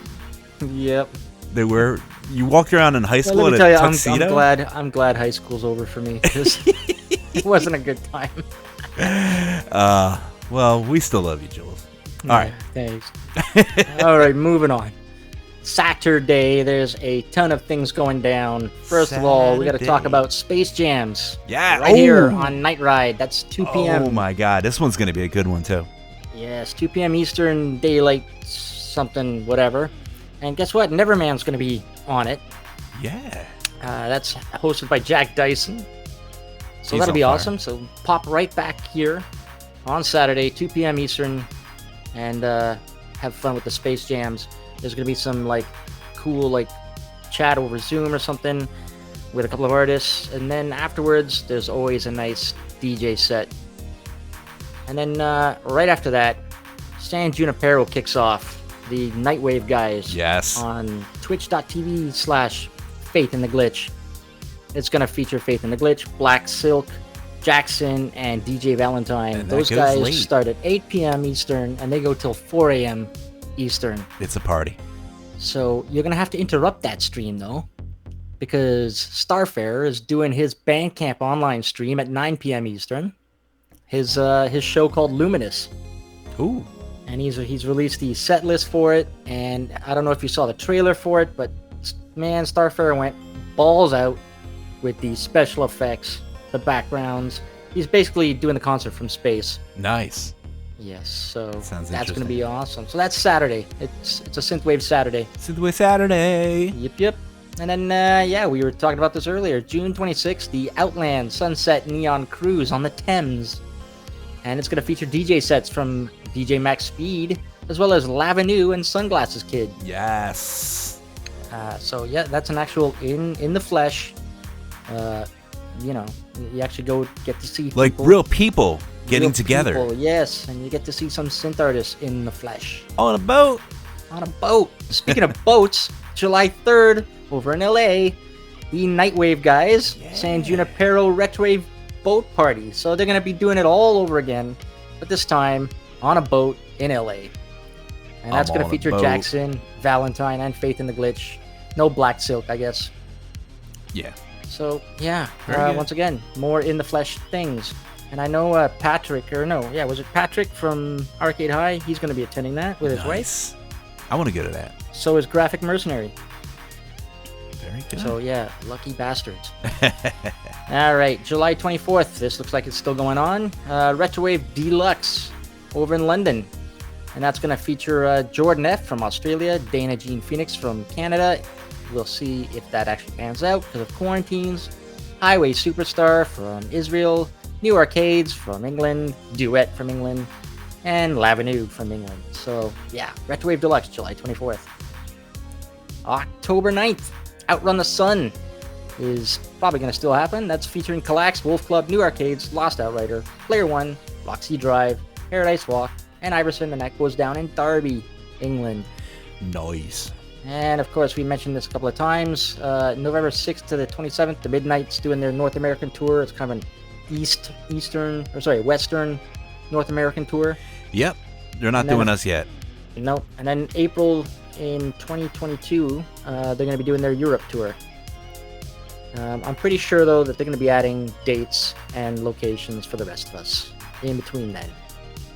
Yep. You walked around in high school in a tuxedo? I'm glad high school's over for me because it wasn't a good time. Well, we still love you, Jules. All right. Thanks. All right, moving on. Saturday, there's a ton of things going down. First of all, we got to talk about Space Jams. Yeah. Right here on Night Ride. That's 2 p.m. Oh my god, this one's going to be a good one too. Yes, 2 p.m. Eastern, daylight something, whatever. And guess what? Neverman's going to be on it. Yeah. That's hosted by Jack Dyson. So He's that'll be on fire. awesome. So pop right back here on Saturday, 2 p.m. Eastern, and have fun with the Space Jams. There's going to be some cool chat over Zoom or something with a couple of artists. And then afterwards, there's always a nice DJ set. And then right after that, San Junipero kicks off. The NewRetroWave guys. Yes. On twitch.tv/Faith in the Glitch. It's going to feature Faith in the Glitch, Black Silk, Jackson, and DJ Valentine. And those goes guys late. start at 8 p.m. Eastern, and they go till 4 a.m. Eastern. It's a party. So you're going to have to interrupt that stream, though, because Starfarer is doing his Bandcamp online stream at 9 p.m. Eastern. His show called Luminous. Ooh. And he's released the set list for it, and I don't know if you saw the trailer for it, but man, Starfarer went balls out with the special effects, the backgrounds, he's basically doing the concert from space. Nice. Yes, so Sounds that's going to interesting. be awesome. So that's Saturday. It's a Synthwave Saturday. Synthwave Saturday. Yep. And then, we were talking about this earlier. June 26th, the Outland Sunset Neon Cruise on the Thames. And it's going to feature DJ sets from DJ Max Speed, as well as Lavenue and Sunglasses Kid. Yes. So that's an actual in the flesh. You actually go get to see Like people. real people getting Real together. people, yes, and you get to see some synth artists in the flesh. On a boat. On a boat. Speaking of boats, July 3rd, over in LA, the Nightwave guys, San Junipero Retrowave boat party. So they're going to be doing it all over again, but this time on a boat in LA. And that's going to feature Jackson, Valentine, and Faith in the Glitch. No Black Silk, I guess. Yeah. So, Very good. once again, more in the flesh things. And I know was it Patrick from Arcade High? He's going to be attending that with his wife. I want to go to that. So is Graphic Mercenary. Very good. So, lucky bastards. All right, July 24th. This looks like it's still going on. Retrowave Deluxe over in London. And that's going to feature Jordan F. from Australia, Dana Jean Phoenix from Canada. We'll see if that actually pans out because of quarantines. Highway Superstar from Israel, New Arcades from England, Duet from England, and Lavenue from England. So, Retrowave Deluxe, July 24th. October 9th, Outrun the Sun is probably going to still happen. That's featuring Kallax, Wolf Club, New Arcades, Lost Outrider, Player One, Roxy Drive, Paradise Walk, and Iverson, and that goes down in Derby, England. Nice. And of course, we mentioned this a couple of times. November 6th to the 27th, the Midnight's doing their North American tour. It's kind of an Western North American tour. Yep. They're not doing us yet. No. And then April in 2022, they're going to be doing their Europe tour. I'm pretty sure, though, that they're going to be adding dates and locations for the rest of us in between then.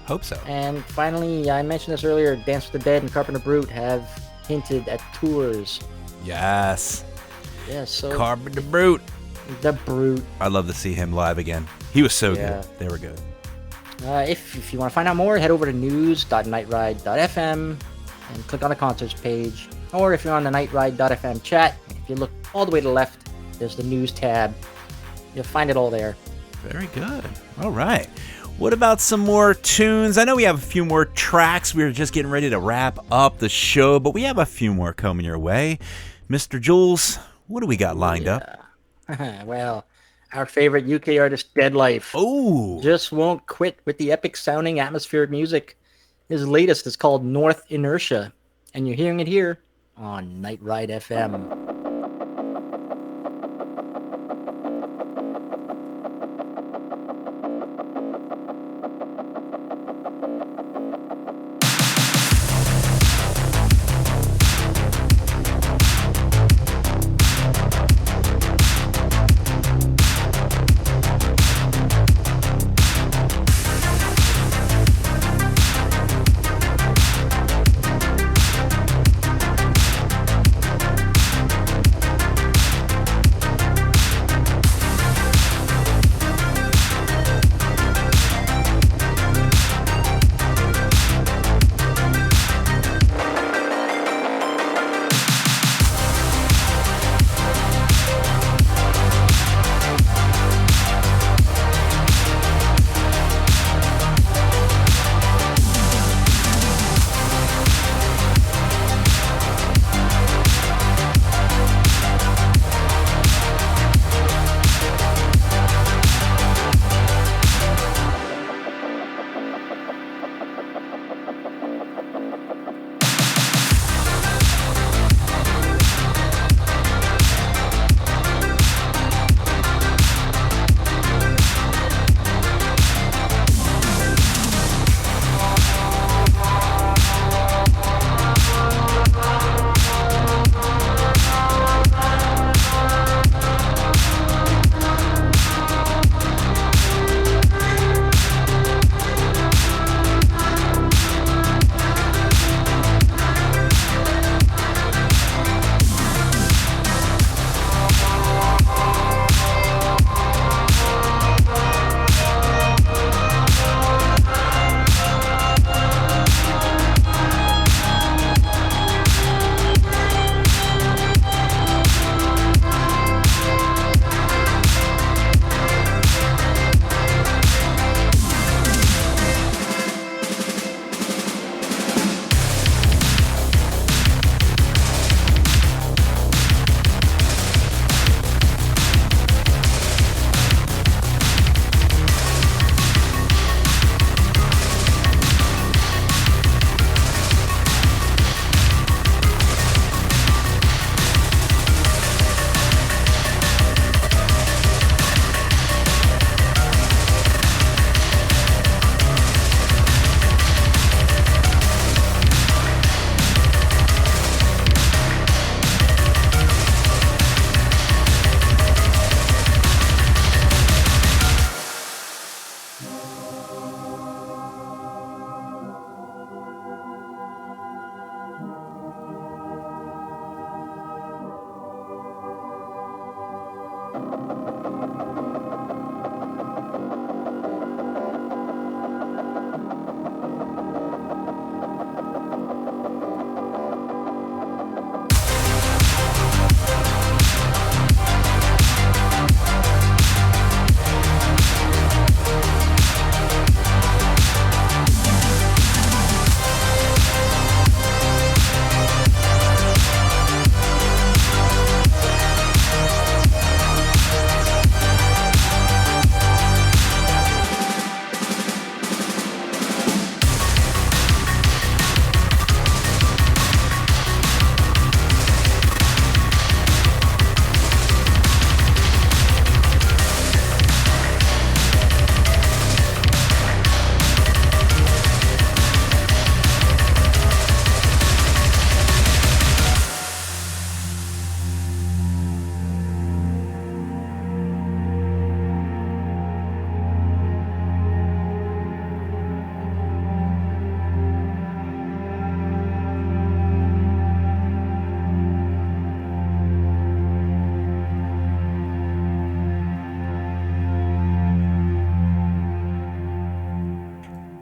Hope so. And finally, I mentioned this earlier, Dance with the Dead and Carpenter Brute have hinted at tours. Yes. Yeah, so Carpenter Brute. The Brute. I'd love to see him live again. He was so Yeah. good. They were good. If you want to find out more, head over to news.nightride.fm and click on the concerts page. Or if you're on the nightride.fm chat, if you look all the way to the left, there's the news tab. You'll find it all there. Very good. All right. What about some more tunes? I know we have a few more tracks. We were just getting ready to wrap up the show, but we have a few more coming your way. Mr. Jules, what do we got lined up? Well, our favorite UK artist, Deadlife. Oh. Just won't quit with the epic sounding atmospheric music. His latest is called North Inertia, and you're hearing it here on Night Ride FM.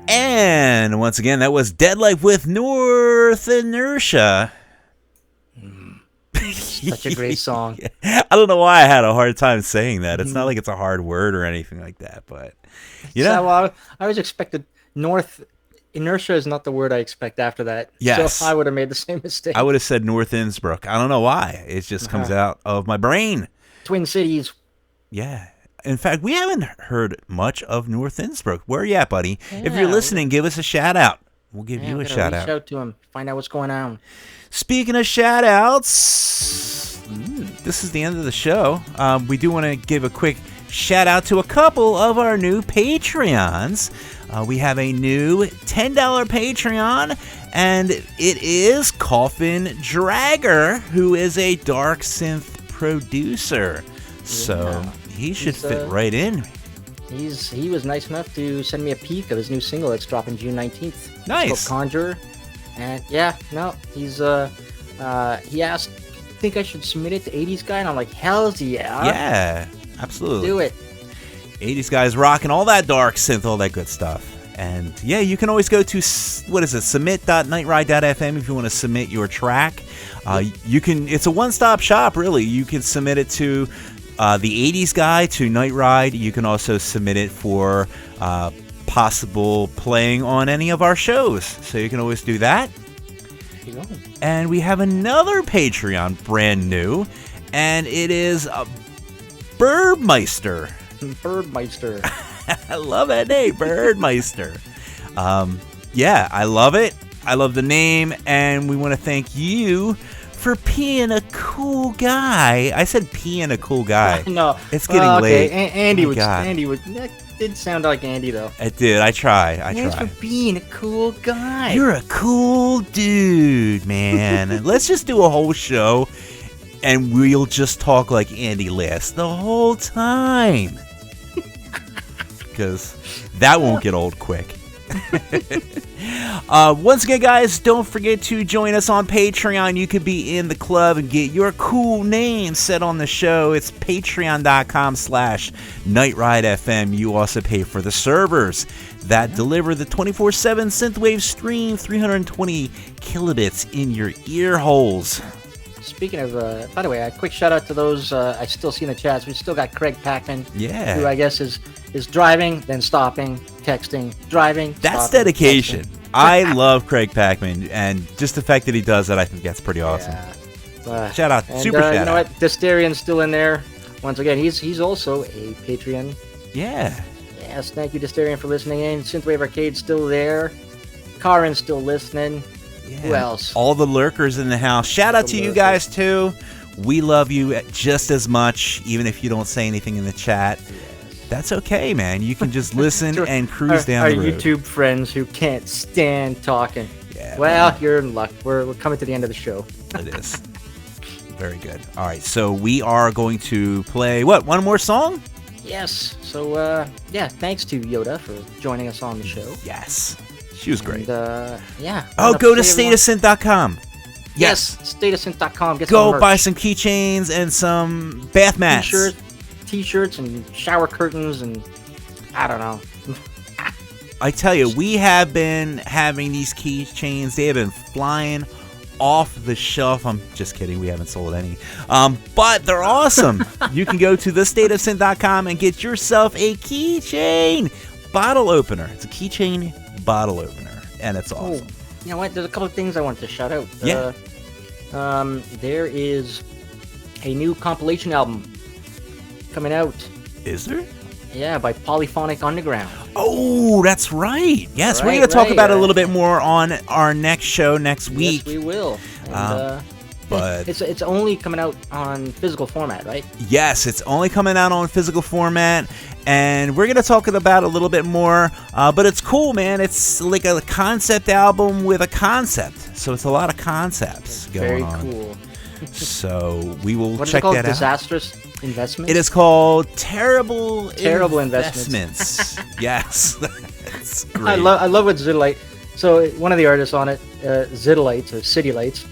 And once again, that was Dead Life with North Inertia. Such a great song. I don't know why I had a hard time saying that. It's not like it's a hard word or anything like that, but you know. Well, I always expected North Inertia is not the word I expect after that. Yes. So I would have made the same mistake. I would have said North Innsbruck. I don't know why. It just comes out of my brain. Twin Cities. Yeah. In fact, we haven't heard much of North Innsbruck. Where are you at, buddy? If you're listening, give us a shout out. We'll give you a shout out. Reach out to him. Find out what's going on. Speaking of shout outs, this is the end of the show. We do want to give a quick shout out to a couple of our new Patreons. We have a new $10 Patreon, and it is Coffin Dragger, who is a dark synth producer. So he should fit right in. He was nice enough to send me a peek of his new single that's dropping June 19th. Nice. It's called Conjurer. And he's he asked, think I should submit it to 80s Guy? And I'm like, hells yeah. Yeah, absolutely. Do it. 80s Guys rocking all that dark synth, all that good stuff. And yeah, you can always go to, submit.nightride.fm if you want to submit your track. You can, it's a one-stop shop, really. You can submit it to the 80s Guy, to Night Ride. You can also submit it for possible playing on any of our shows. So you can always do that. And we have another Patreon, brand new, and it is Birdmeister. Birdmeister. I love that name, Birdmeister. Yeah, I love it. I love the name, and we want to thank you for being a cool guy. I said being a cool guy. No, it's getting late. Andy would. That did sound like Andy though. It did. I try. Thanks for being a cool guy. You're a cool dude, man. Let's just do a whole show, and we'll just talk like Andy Last the whole time. Because that won't get old quick. Once again, guys, don't forget to join us on Patreon. You could be in the club and get your cool name set on the show. It's patreon.com/NightRideFM. You also pay for the servers that deliver the 24/7 Synthwave stream, 320 kilobits in your ear holes. Speaking of, by the way, a quick shout out to those I still see in the chats. We still got Craig Packman, who I guess is driving, then stopping, texting, driving. That's stopping, dedication. Texting. I love Craig Packman, and just the fact that he does that, I think that's pretty awesome. Shout out, and, super shout out. You know what? Dysterian's still in there. Once again, he's also a Patreon. Yeah. Yes, thank you, Dysterian, for listening in. Synthwave Arcade's still there. Karen's still listening. Yeah. Who else? All the lurkers in the house. Shout out to you guys, too. We love you just as much, even if you don't say anything in the chat. That's okay, man. You can just listen and cruise down the road. Our YouTube friends who can't stand talking. Yeah, well, you're in luck. We're coming to the end of the show. It is. Very good. All right, so we are going to play, one more song? Yes. So, thanks to Yota for joining us on the show. Yes. She was great. Yeah. Oh, go to statusynth.com. Yes, statusynth.com. Go buy some keychains and some bath mats. t-shirts and shower curtains and I don't know. I tell you, we have been having these keychains. They have been flying off the shelf. I'm just kidding. We haven't sold any. But they're awesome. You can go to thestateofsynth.com and get yourself a keychain bottle opener. It's a keychain bottle opener, and it's awesome. You know what? There's a couple of things I wanted to shout out. Yeah. There is a new compilation album coming out. Is there? Yeah, by Polyphonic Underground. Oh, that's right. Yes, we're Right, going to talk right. about it a little bit more on our next show next week. Yes, we will. And, but it's only coming out on physical format, right? yes, it's only coming out on physical format, and we're going to talk about it a little bit more. But it's cool, man. It's like a concept album with a concept, so it's a lot of concepts going on. Very cool. So we will What is check it called? that out. Disastrous Investments? It is called Terrible Investments. Yes, that's great. I love what Zidolite. So one of the artists on it, Zidolites or City Lights.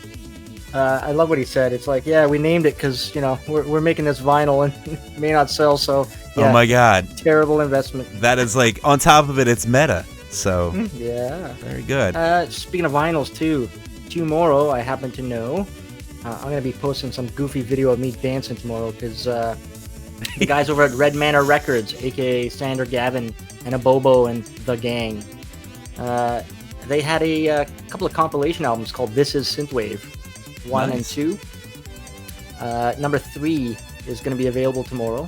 I love what he said. It's like, yeah, we named it because we're making this vinyl and it may not sell. So yeah, oh my God, terrible investment. that is like on top of it, it's meta. So Yeah. very good. Speaking of vinyls too, tomorrow I happen to know I'm gonna be posting some goofy video of me dancing tomorrow because the guys over at Red Manor Records, aka Sander Gavin and Abobo and the gang, they had a couple of compilation albums called This Is Synthwave 1 and 2. Number 3 is going to be available tomorrow.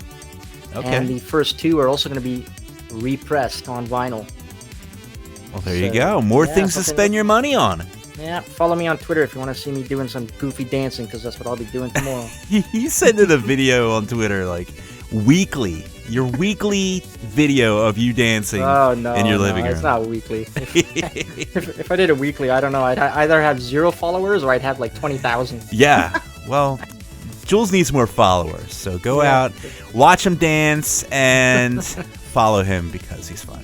Okay. And the first 2 are also going to be repressed on vinyl. Well, there you go. More things to spend your money on. Yeah, follow me on Twitter if you want to see me doing some goofy dancing, because that's what I'll be doing tomorrow. You send it a video on Twitter like weekly. Your weekly video of you dancing in your living room. It's not weekly. If I did it weekly, I don't know. I'd either have 0 followers or I'd have like 20,000. Yeah. Well, Jules needs more followers. So go out, watch him dance, and follow him because he's fun.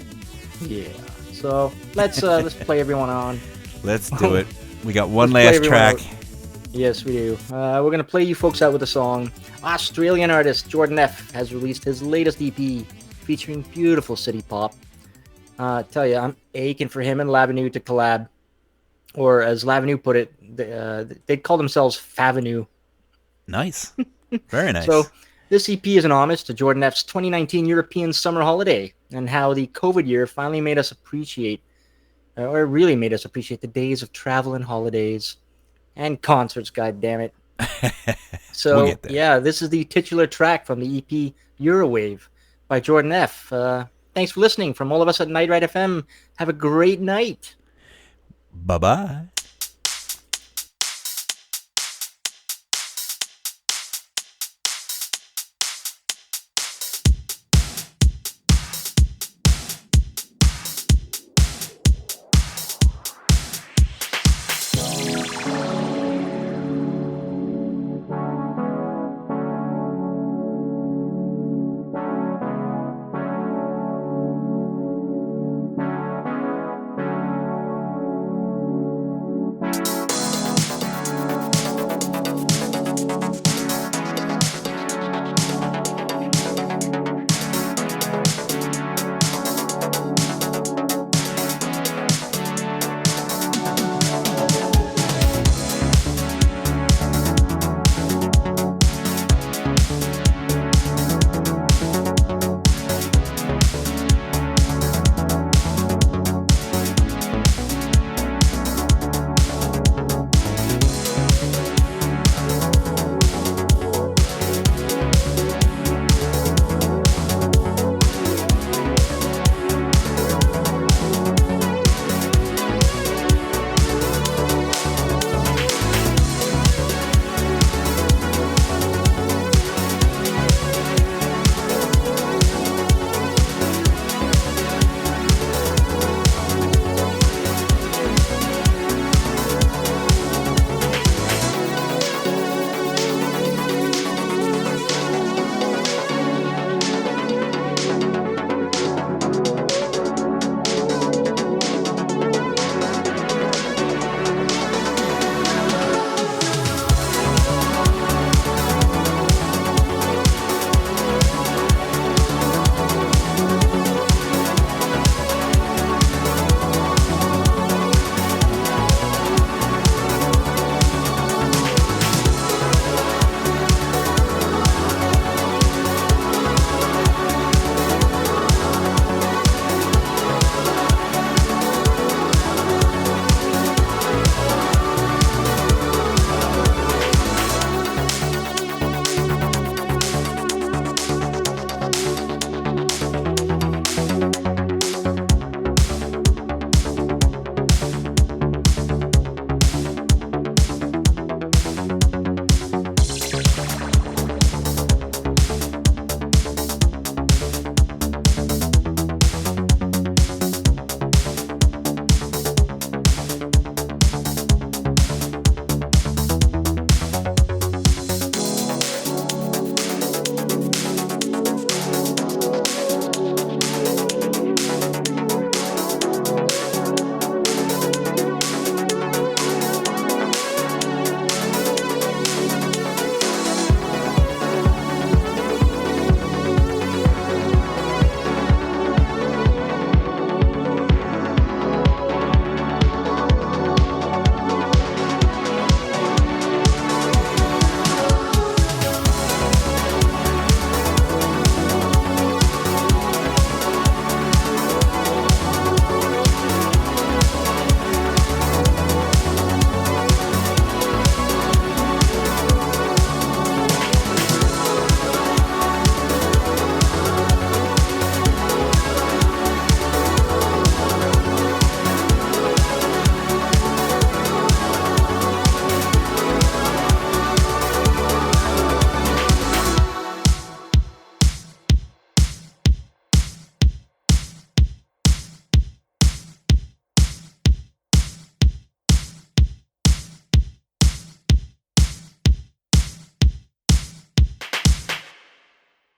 Yeah. So let's play everyone on. Let's do it. We got one last track. Out. Yes, we do. We're going to play you folks out with a song. Australian artist Jordan F. has released his latest EP featuring beautiful city pop. Tell you, I'm aching for him and Lavenu to collab. Or as Lavenu put it, they call themselves Favenu. Nice. Very nice. So this EP is an homage to Jordan F's 2019 European summer holiday and how the COVID year finally made us appreciate, or really made us appreciate the days of travel and holidays and concerts, God damn it. So, We'll yeah, this is the titular track from the EP NewRetroWave by Jordan F. Thanks for listening from all of us at Night Ride FM. Have a great night. Bye-bye.